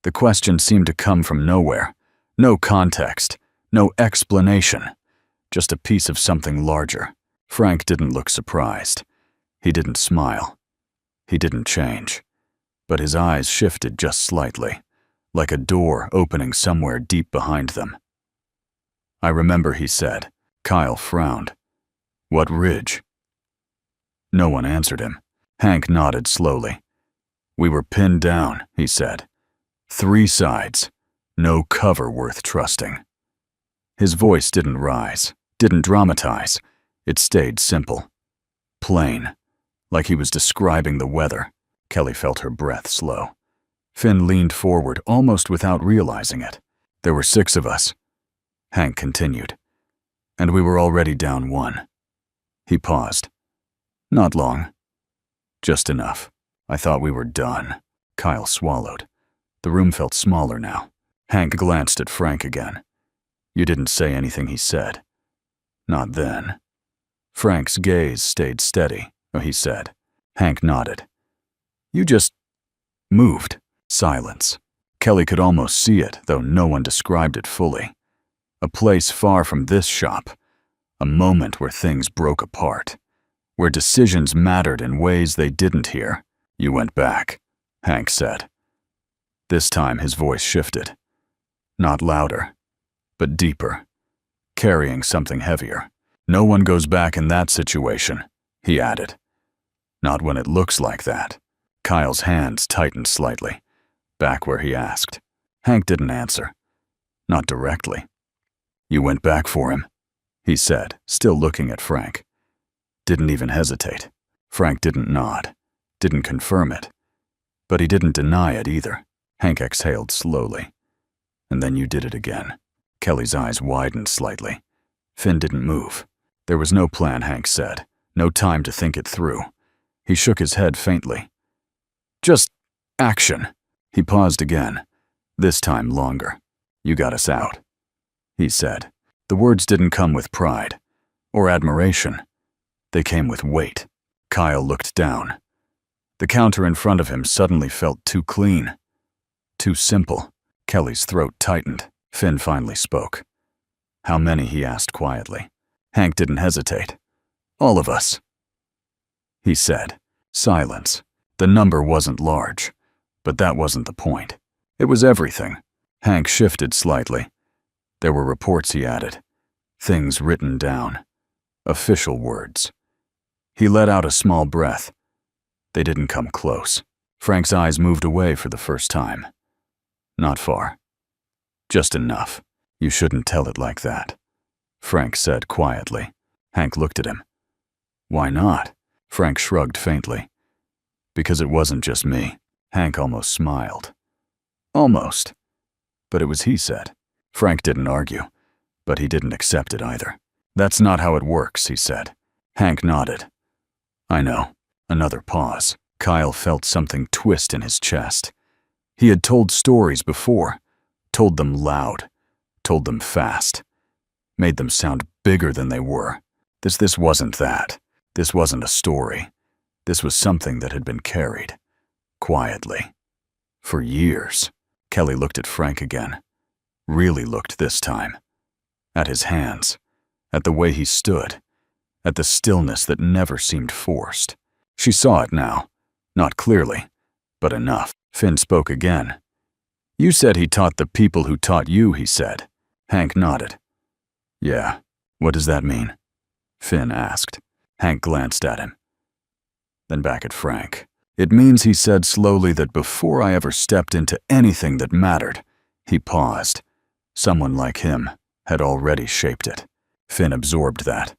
The question seemed to come from nowhere. No context, no explanation, just a piece of something larger. Frank didn't look surprised. He didn't smile. He didn't change. But his eyes shifted just slightly, like a door opening somewhere deep behind them. "I remember," he said. Kyle frowned. "What ridge?" No one answered him. Hank nodded slowly. "We were pinned down," he said. "3 sides. No cover worth trusting." His voice didn't rise, didn't dramatize. It stayed simple, plain, like he was describing the weather. Kelly felt her breath slow. Finn leaned forward almost without realizing it. "There were 6 of us," Hank continued, "and we were already down 1. He paused. "Not long. Just enough. I thought we were done." Kyle swallowed. The room felt smaller now. Hank glanced at Frank again. "You didn't say anything," he said. "Not then." Frank's gaze stayed steady, he said. Hank nodded. "You just moved." Silence. Kelly could almost see it, though no one described it fully. A place far from this shop. A moment where things broke apart. Where decisions mattered in ways they didn't hear. "You went back," Hank said. This time his voice shifted. Not louder, but deeper, carrying something heavier. "No one goes back in that situation," he added. "Not when it looks like that." Kyle's hands tightened slightly, back where he asked. Hank didn't answer. Not directly. "You went back for him," he said, still looking at Frank. Didn't even hesitate. Frank didn't nod, didn't confirm it, but he didn't deny it either. Hank exhaled slowly. "And then you did it again." Kelly's eyes widened slightly. Finn didn't move. There was no plan, Hank said. No time to think it through. He shook his head faintly. "Just action." He paused again, this time longer. "You got us out," he said. The words didn't come with pride or admiration. They came with weight. Kyle looked down. The counter in front of him suddenly felt too clean. Too simple. Kelly's throat tightened. Finn finally spoke. "How many?" he asked quietly. Hank didn't hesitate. "All of us," he said. Silence. The number wasn't large, but that wasn't the point. It was everything. Hank shifted slightly. There were reports, he added. Things written down. Official words. He let out a small breath. They didn't come close. Frank's eyes moved away for the first time. Not far. "Just enough. You shouldn't tell it like that," Frank said quietly. Hank looked at him. "Why not?" Frank shrugged faintly. "Because it wasn't just me." Hank almost smiled. Almost. but it was he said. Frank didn't argue, but he didn't accept it either. That's not how it works, he said. Hank nodded. I know. Another pause. Kyle felt something twist in his chest. He had told stories before, told them loud, told them fast, made them sound bigger than they were. This wasn't that. This wasn't a story. This was something that had been carried, quietly, for years. Kelly looked at Frank again. Really looked this time. At his hands, at the way he stood, at the stillness that never seemed forced. She saw it now, not clearly, but enough. Finn spoke again. You said he taught the people who taught you, he said. Hank nodded. Yeah, what does that mean? Finn asked. Hank glanced at him, then back at Frank. It means, he said slowly, that before I ever stepped into anything that mattered, he paused. Someone like him had already shaped it. Finn absorbed that.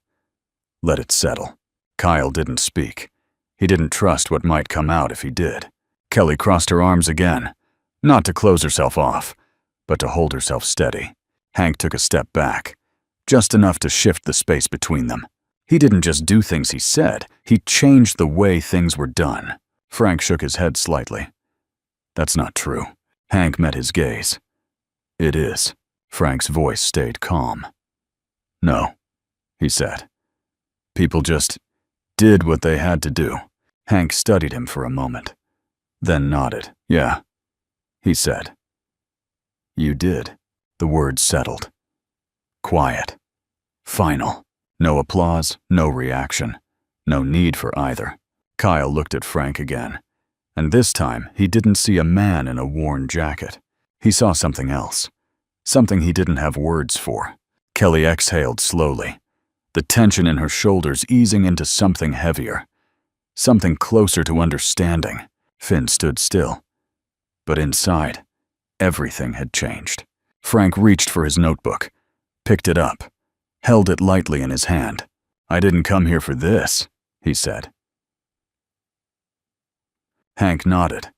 Let it settle. Kyle didn't speak. He didn't trust what might come out if he did. Kelly crossed her arms again, not to close herself off, but to hold herself steady. Hank took a step back, just enough to shift the space between them. He didn't just do things he said, he changed the way things were done. Frank shook his head slightly. That's not true. Hank met his gaze. It is. Frank's voice stayed calm. No, he said. People just did what they had to do. Hank studied him for a moment, then nodded. Yeah, he said. You did. The words settled. Quiet. Final. No applause, no reaction. No need for either. Kyle looked at Frank again, and this time he didn't see a man in a worn jacket. He saw something else, something he didn't have words for. Kelly exhaled slowly, the tension in her shoulders easing into something heavier, something closer to understanding. Finn stood still, but inside, everything had changed. Frank reached for his notebook, picked it up, held it lightly in his hand. I didn't come here for this, he said. Hank nodded.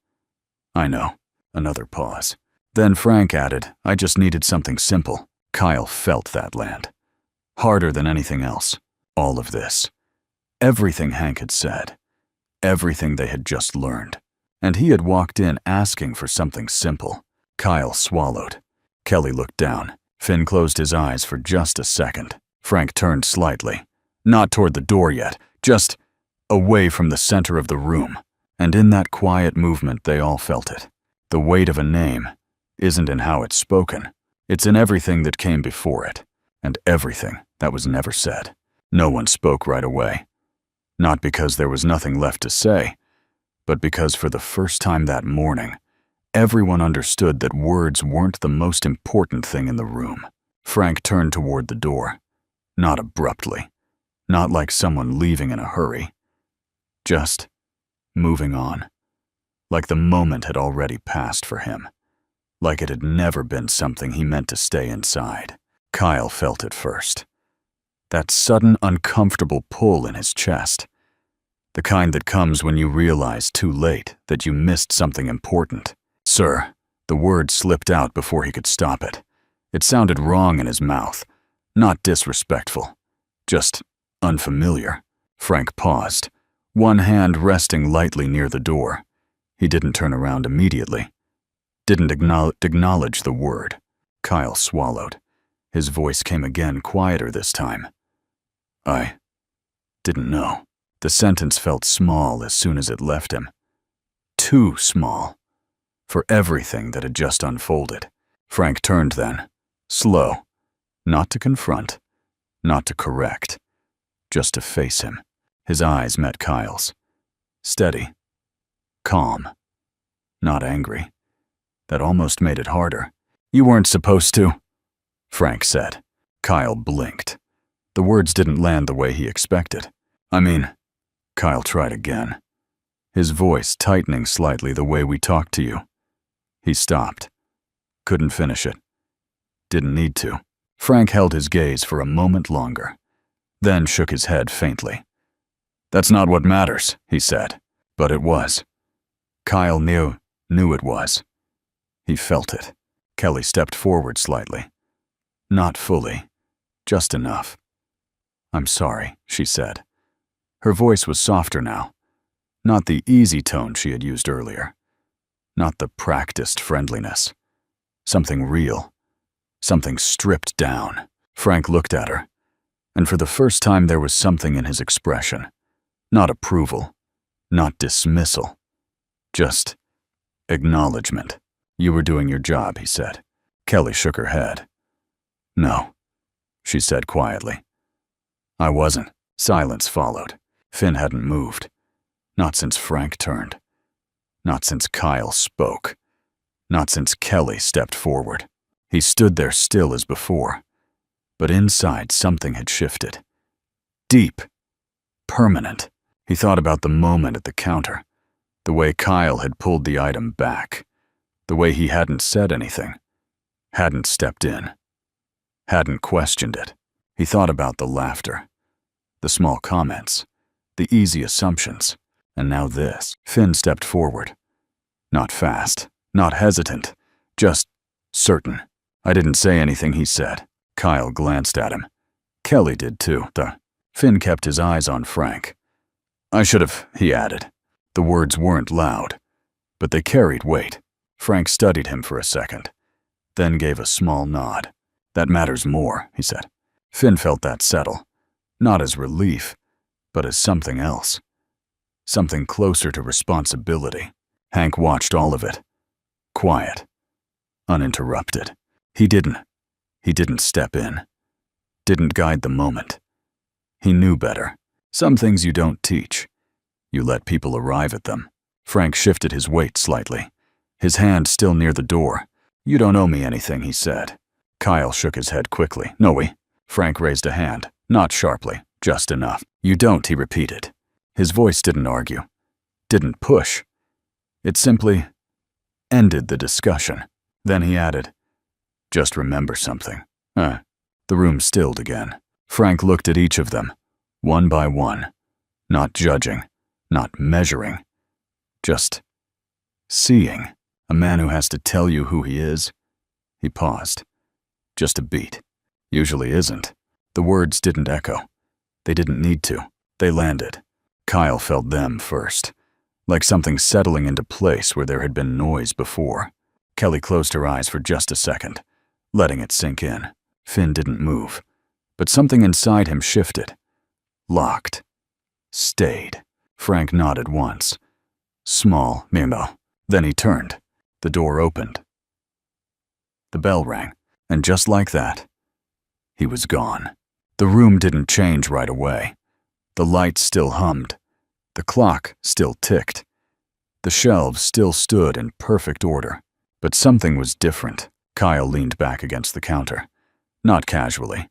I know. Another pause. Then Frank added, I just needed something simple. Kyle felt that land. Harder than anything else. All of this. Everything Hank had said. Everything they had just learned. And he had walked in asking for something simple. Kyle swallowed. Kelly looked down. Finn closed his eyes for just a second. Frank turned slightly. Not toward the door yet, just away from the center of the room. And in that quiet movement, they all felt it. The weight of a name isn't in how it's spoken. It's in everything that came before it, and everything that was never said. No one spoke right away. Not because there was nothing left to say, but because for the first time that morning, everyone understood that words weren't the most important thing in the room. Frank turned toward the door, not abruptly, not like someone leaving in a hurry, just moving on, like the moment had already passed for him, like it had never been something he meant to stay inside. Kyle felt it first. That sudden, uncomfortable pull in his chest, the kind that comes when you realize too late that you missed something important. Sir, the word slipped out before he could stop it. It sounded wrong in his mouth, not disrespectful, just unfamiliar. Frank paused, one hand resting lightly near the door. He didn't turn around immediately, didn't acknowledge the word. Kyle swallowed. His voice came again, quieter this time. I didn't know. The sentence felt small as soon as it left him. Too small for everything that had just unfolded. Frank turned then, slow, not to confront, not to correct, just to face him. His eyes met Kyle's. Steady, calm, not angry. That almost made it harder. You weren't supposed to, Frank said. Kyle blinked. The words didn't land the way he expected. Kyle tried again, his voice tightening slightly the way we talked to you. He stopped. Couldn't finish it. Didn't need to. Frank held his gaze for a moment longer, then shook his head faintly. That's not what matters, he said. But it was. Kyle knew it was. He felt it. Kelly stepped forward slightly. Not fully, just enough. I'm sorry, she said. Her voice was softer now, not the easy tone she had used earlier, not the practiced friendliness. Something real, something stripped down. Frank looked at her, and for the first time there was something in his expression. Not approval, not dismissal, just acknowledgement. You were doing your job, he said. Kelly shook her head. No, she said quietly. I wasn't. Silence followed. Finn hadn't moved. Not since Frank turned. Not since Kyle spoke. Not since Kelly stepped forward. He stood there still as before. But inside something had shifted. Deep. Permanent. He thought about the moment at the counter. The way Kyle had pulled the item back. The way he hadn't said anything. Hadn't stepped in. Hadn't questioned it. He thought about the laughter. The small comments. The easy assumptions. And now this. Finn stepped forward. Not fast. Not hesitant. Just certain. I didn't say anything, he said. Kyle glanced at him. Kelly did too. Finn kept his eyes on Frank. I should have, he added. The words weren't loud, but they carried weight. Frank studied him for a second, then gave a small nod. That matters more, he said. Finn felt that settle, not as relief, but as something else. Something closer to responsibility. Hank watched all of it. Quiet. Uninterrupted. He didn't step in. Didn't guide the moment. He knew better. Some things you don't teach. You let people arrive at them. Frank shifted his weight slightly, his hand still near the door. You don't owe me anything, he said. Kyle shook his head quickly. No, we. Frank raised a hand, not sharply, just enough. You don't, he repeated. His voice didn't argue, didn't push. It simply ended the discussion. Then he added, just remember something. The room stilled again. Frank looked at each of them, one by one, not judging, not measuring, just seeing. A man who has to tell you who he is. He paused. Just a beat. Usually isn't. The words didn't echo. They didn't need to. They landed. Kyle felt them first, like something settling into place where there had been noise before. Kelly closed her eyes for just a second, letting it sink in. Finn didn't move, but something inside him shifted. Locked. Stayed. Frank nodded once. Small, Mimo. Then he turned. The door opened. The bell rang, and just like that, he was gone. The room didn't change right away. The lights still hummed. The clock still ticked. The shelves still stood in perfect order. But something was different. Kyle leaned back against the counter. Not casually.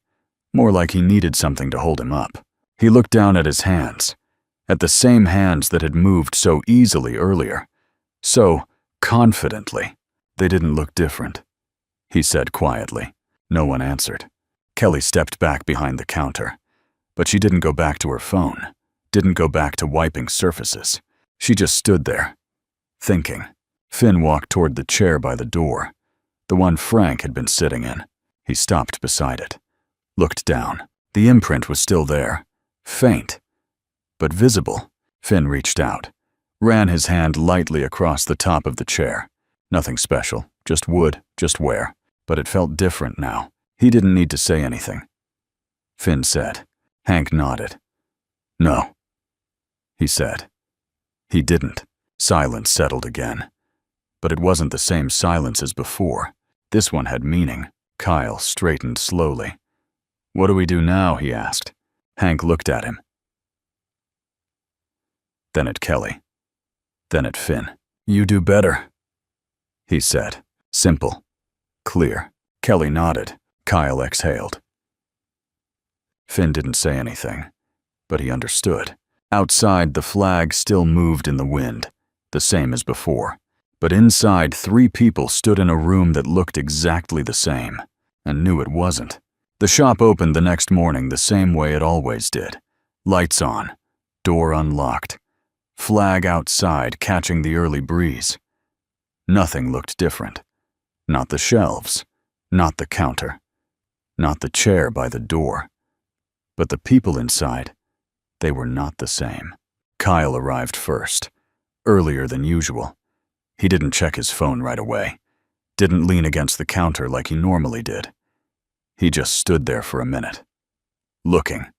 More like he needed something to hold him up. He looked down at his hands. At the same hands that had moved so easily earlier. So confidently. They didn't look different. He said quietly. No one answered. Kelly stepped back behind the counter. But she didn't go back to her phone. Didn't go back to wiping surfaces. She just stood there, thinking. Finn walked toward the chair by the door, the one Frank had been sitting in. He stopped beside it, looked down. The imprint was still there, faint, but visible. Finn reached out, ran his hand lightly across the top of the chair. Nothing special, just wood, just wear. But it felt different now. He didn't need to say anything. Finn said. Hank nodded. No, he said. He didn't. Silence settled again. But it wasn't the same silence as before. This one had meaning. Kyle straightened slowly. What do we do now? He asked. Hank looked at him. Then at Kelly. Then at Finn. You do better, he said. Simple. Clear. Kelly nodded. Kyle exhaled. Finn didn't say anything, but he understood. Outside, the flag still moved in the wind, the same as before. But inside, 3 people stood in a room that looked exactly the same, and knew it wasn't. The shop opened the next morning the same way it always did. Lights on, door unlocked, flag outside catching the early breeze. Nothing looked different. Not the shelves, not the counter, not the chair by the door. But the people inside, they were not the same. Kyle arrived first, earlier than usual. He didn't check his phone right away, didn't lean against the counter like he normally did. He just stood there for a minute, looking.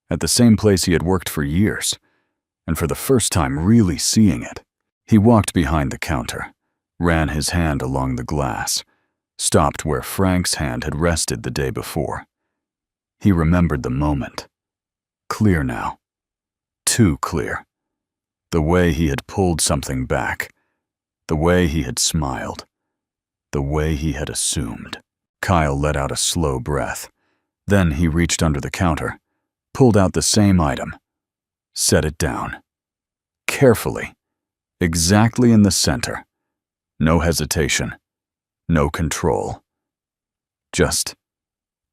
At the same place he had worked for years, and for the first time really seeing it. He walked behind the counter, ran his hand along the glass, stopped where Frank's hand had rested the day before. He remembered the moment. Clear now. Too clear. The way he had pulled something back. The way he had smiled. The way he had assumed. Kyle let out a slow breath. Then he reached under the counter, pulled out the same item, set it down. Carefully. Exactly in the center. No hesitation. No control. Just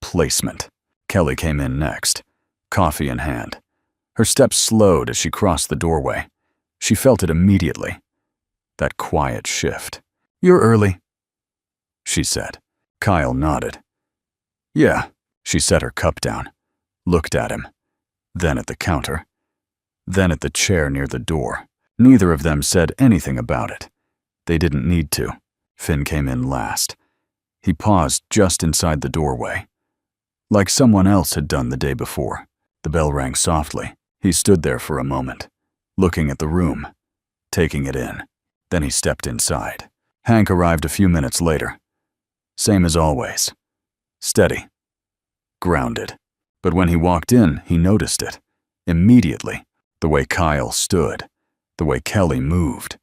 placement. Kelly came in next, coffee in hand. Her steps slowed as she crossed the doorway. She felt it immediately. That quiet shift. "You're early," she said. Kyle nodded. "Yeah." She set her cup down, looked at him, then at the counter, then at the chair near the door. Neither of them said anything about it. They didn't need to. Finn came in last. He paused just inside the doorway, like someone else had done the day before. The bell rang softly. He stood there for a moment, looking at the room, taking it in. Then he stepped inside. Hank arrived a few minutes later. Same as always. Steady. Grounded. But when he walked in, he noticed it. Immediately. The way Kyle stood. The way Kelly moved.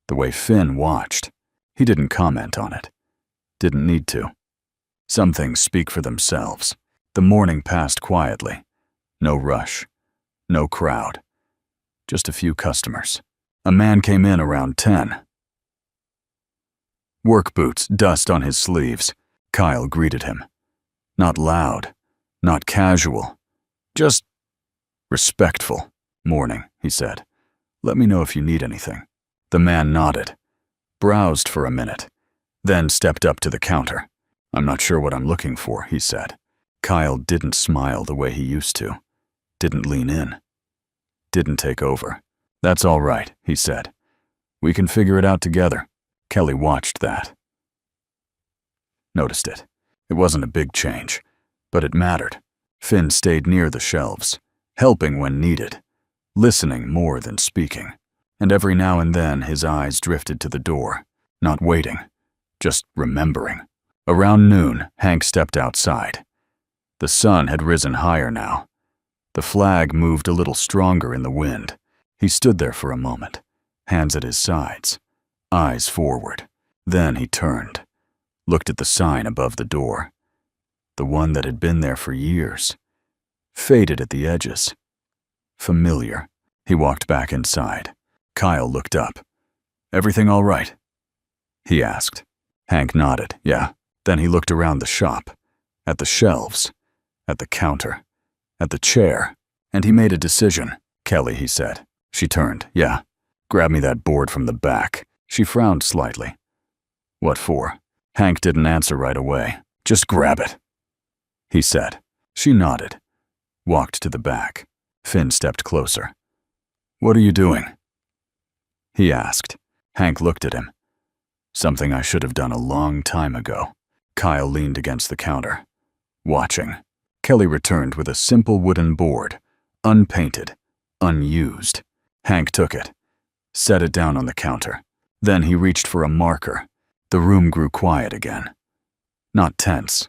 The way Finn watched. He didn't comment on it. Didn't need to. Some things speak for themselves. The morning passed quietly. No rush. No crowd. Just a few customers. A man came in around 10. Work boots, dust on his sleeves. Kyle greeted him. Not loud. Not casual. Just respectful. "Morning," he said. "Let me know if you need anything." The man nodded, browsed for a minute, then stepped up to the counter. "I'm not sure what I'm looking for," he said. Kyle didn't smile the way he used to. Didn't lean in. Didn't take over. "That's all right," he said. "We can figure it out together." Kelly watched that. Noticed it. It wasn't a big change, but it mattered. Finn stayed near the shelves, helping when needed, listening more than speaking. And every now and then his eyes drifted to the door, not waiting, just remembering. Around noon, Hank stepped outside. The sun had risen higher now. The flag moved a little stronger in the wind. He stood there for a moment, hands at his sides, eyes forward. Then he turned, looked at the sign above the door, the one that had been there for years, faded at the edges. Familiar. He walked back inside. Kyle looked up. "Everything all right?" he asked. Hank nodded, "Yeah." Then he looked around the shop, at the shelves, at the counter, at the chair, and he made a decision. "Kelly," he said. She turned, "Yeah." "Grab me that board from the back." She frowned slightly. "What for?" Hank didn't answer right away. "Just grab it," he said. She nodded, walked to the back. Finn stepped closer. "What are you doing?" he asked. Hank looked at him. "Something I should have done a long time ago." Kyle leaned against the counter, watching. Kelly returned with a simple wooden board, unpainted, unused. Hank took it, set it down on the counter. Then he reached for a marker. The room grew quiet again. Not tense,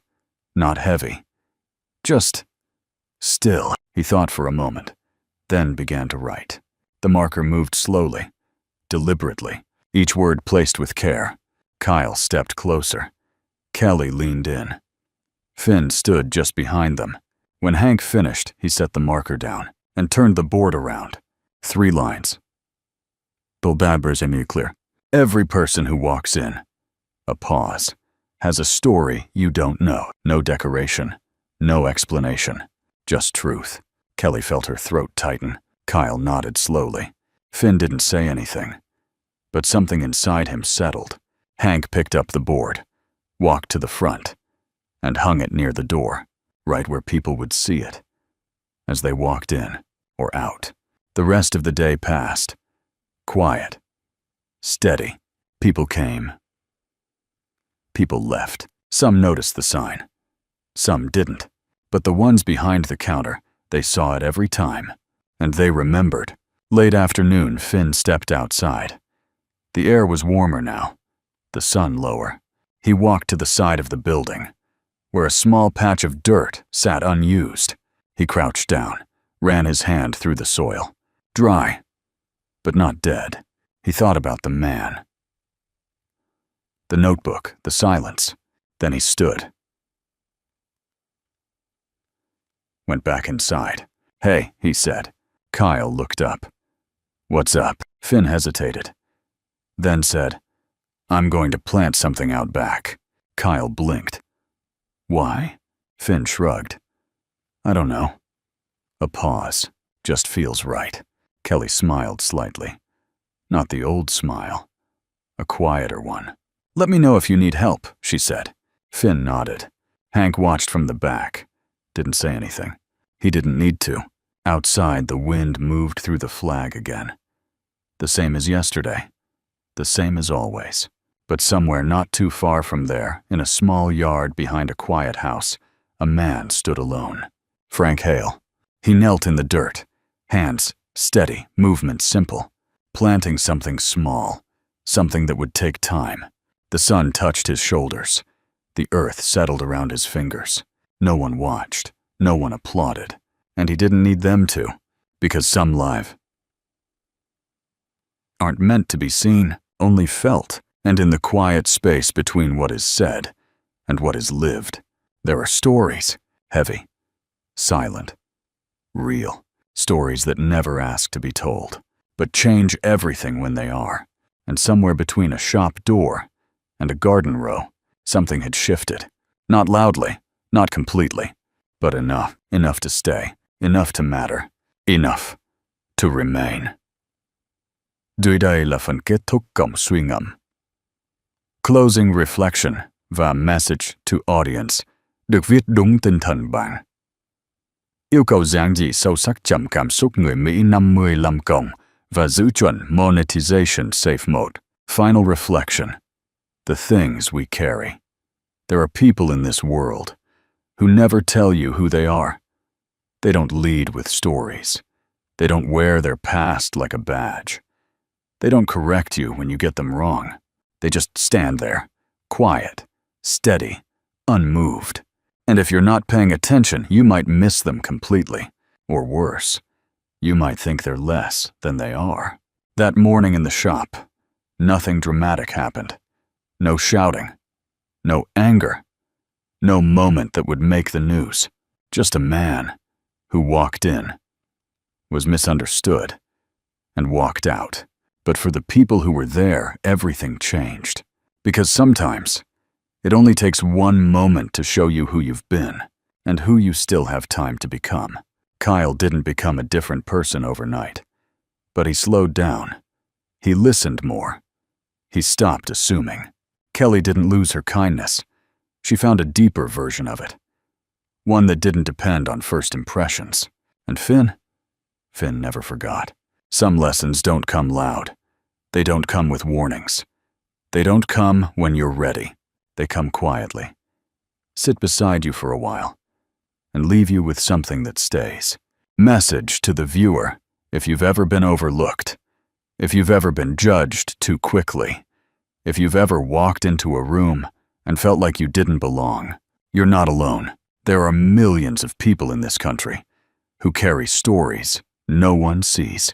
not heavy. Just still. He thought for a moment, then began to write. The marker moved slowly, deliberately, each word placed with care. Kyle stepped closer. Kelly leaned in. Finn stood just behind them. When Hank finished, he set the marker down and turned the board around. 3 lines. Clear. Every person who walks in, a pause, has a story you don't know. No decoration, no explanation, just truth. Kelly felt her throat tighten. Kyle nodded slowly. Finn didn't say anything, but something inside him settled. Hank picked up the board, walked to the front, and hung it near the door, right where people would see it, as they walked in or out. The rest of the day passed. Quiet. Steady. People came. People left. Some noticed the sign. Some didn't. But the ones behind the counter, they saw it every time. And they remembered. Late afternoon, Finn stepped outside. The air was warmer now, the sun lower. He walked to the side of the building, where a small patch of dirt sat unused. He crouched down, ran his hand through the soil. Dry, but not dead. He thought about the man. The notebook, the silence. Then he stood. Went back inside. "Hey," he said. Kyle looked up. "What's up?" Finn hesitated. Then said, "I'm going to plant something out back." Kyle blinked. "Why?" Finn shrugged. "I don't know." A pause. Just feels right. Kelly smiled slightly. Not the old smile. A quieter one. "Let me know if you need help," she said. Finn nodded. Hank watched from the back. Didn't say anything. He didn't need to. Outside, the wind moved through the flag again. The same as yesterday. The same as always. But somewhere not too far from there, in a small yard behind a quiet house, a man stood alone. Frank Hale. He knelt in the dirt. Hands steady, movement simple. Planting something small. Something that would take time. The sun touched his shoulders. The earth settled around his fingers. No one watched. No one applauded. And he didn't need them to, because some lives aren't meant to be seen, only felt, and in the quiet space between what is said and what is lived, there are stories, heavy, silent, real, stories that never ask to be told, but change everything when they are. And somewhere between a shop door and a garden row, something had shifted. Not loudly, not completely, but enough to stay. Enough to matter. Enough to remain. Dưới đây là phần kết thúc cổng suy ngẫm. Closing reflection và message to audience được viết đúng tinh thần bạn. Yêu cầu giản dị sâu sắc chậm cảm xúc người Mỹ 55 cộng và giữ chuẩn monetization safe mode. Final reflection. The things we carry. There are people in this world who never tell you who they are. They don't lead with stories. They don't wear their past like a badge. They don't correct you when you get them wrong. They just stand there, quiet, steady, unmoved. And if you're not paying attention, you might miss them completely. Or worse, you might think they're less than they are. That morning in the shop, nothing dramatic happened. No shouting. No anger. No moment that would make the news. Just a man who walked in, was misunderstood, and walked out. But for the people who were there, everything changed. Because sometimes, it only takes one moment to show you who you've been, and who you still have time to become. Kyle didn't become a different person overnight, but he slowed down. He listened more. He stopped assuming. Kelly didn't lose her kindness. She found a deeper version of it. One that didn't depend on first impressions. And Finn never forgot. Some lessons don't come loud. They don't come with warnings. They don't come when you're ready. They come quietly. Sit beside you for a while, and leave you with something that stays. Message to the viewer: if you've ever been overlooked, if you've ever been judged too quickly, if you've ever walked into a room and felt like you didn't belong, you're not alone. There are millions of people in this country who carry stories no one sees.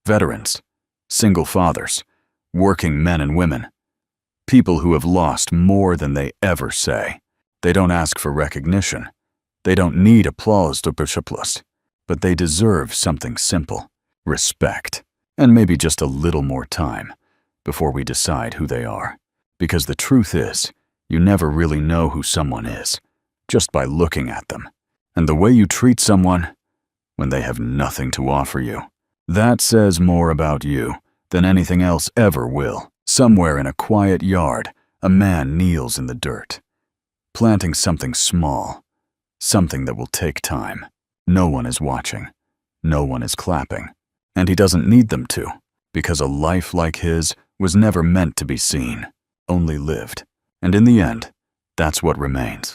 Veterans, single fathers, working men and women, people who have lost more than they ever say. They don't ask for recognition. They don't need applause to plus, but they deserve something simple: respect, and maybe just a little more time before we decide who they are. Because the truth is, you never really know who someone is just by looking at them. And the way you treat someone when they have nothing to offer you, that says more about you than anything else ever will. Somewhere in a quiet yard, A man kneels in the dirt, planting something small, something that will take time. No one is watching. No one is clapping. And he doesn't need them to, because a life like his was never meant to be seen, only lived. And in the end, that's what remains.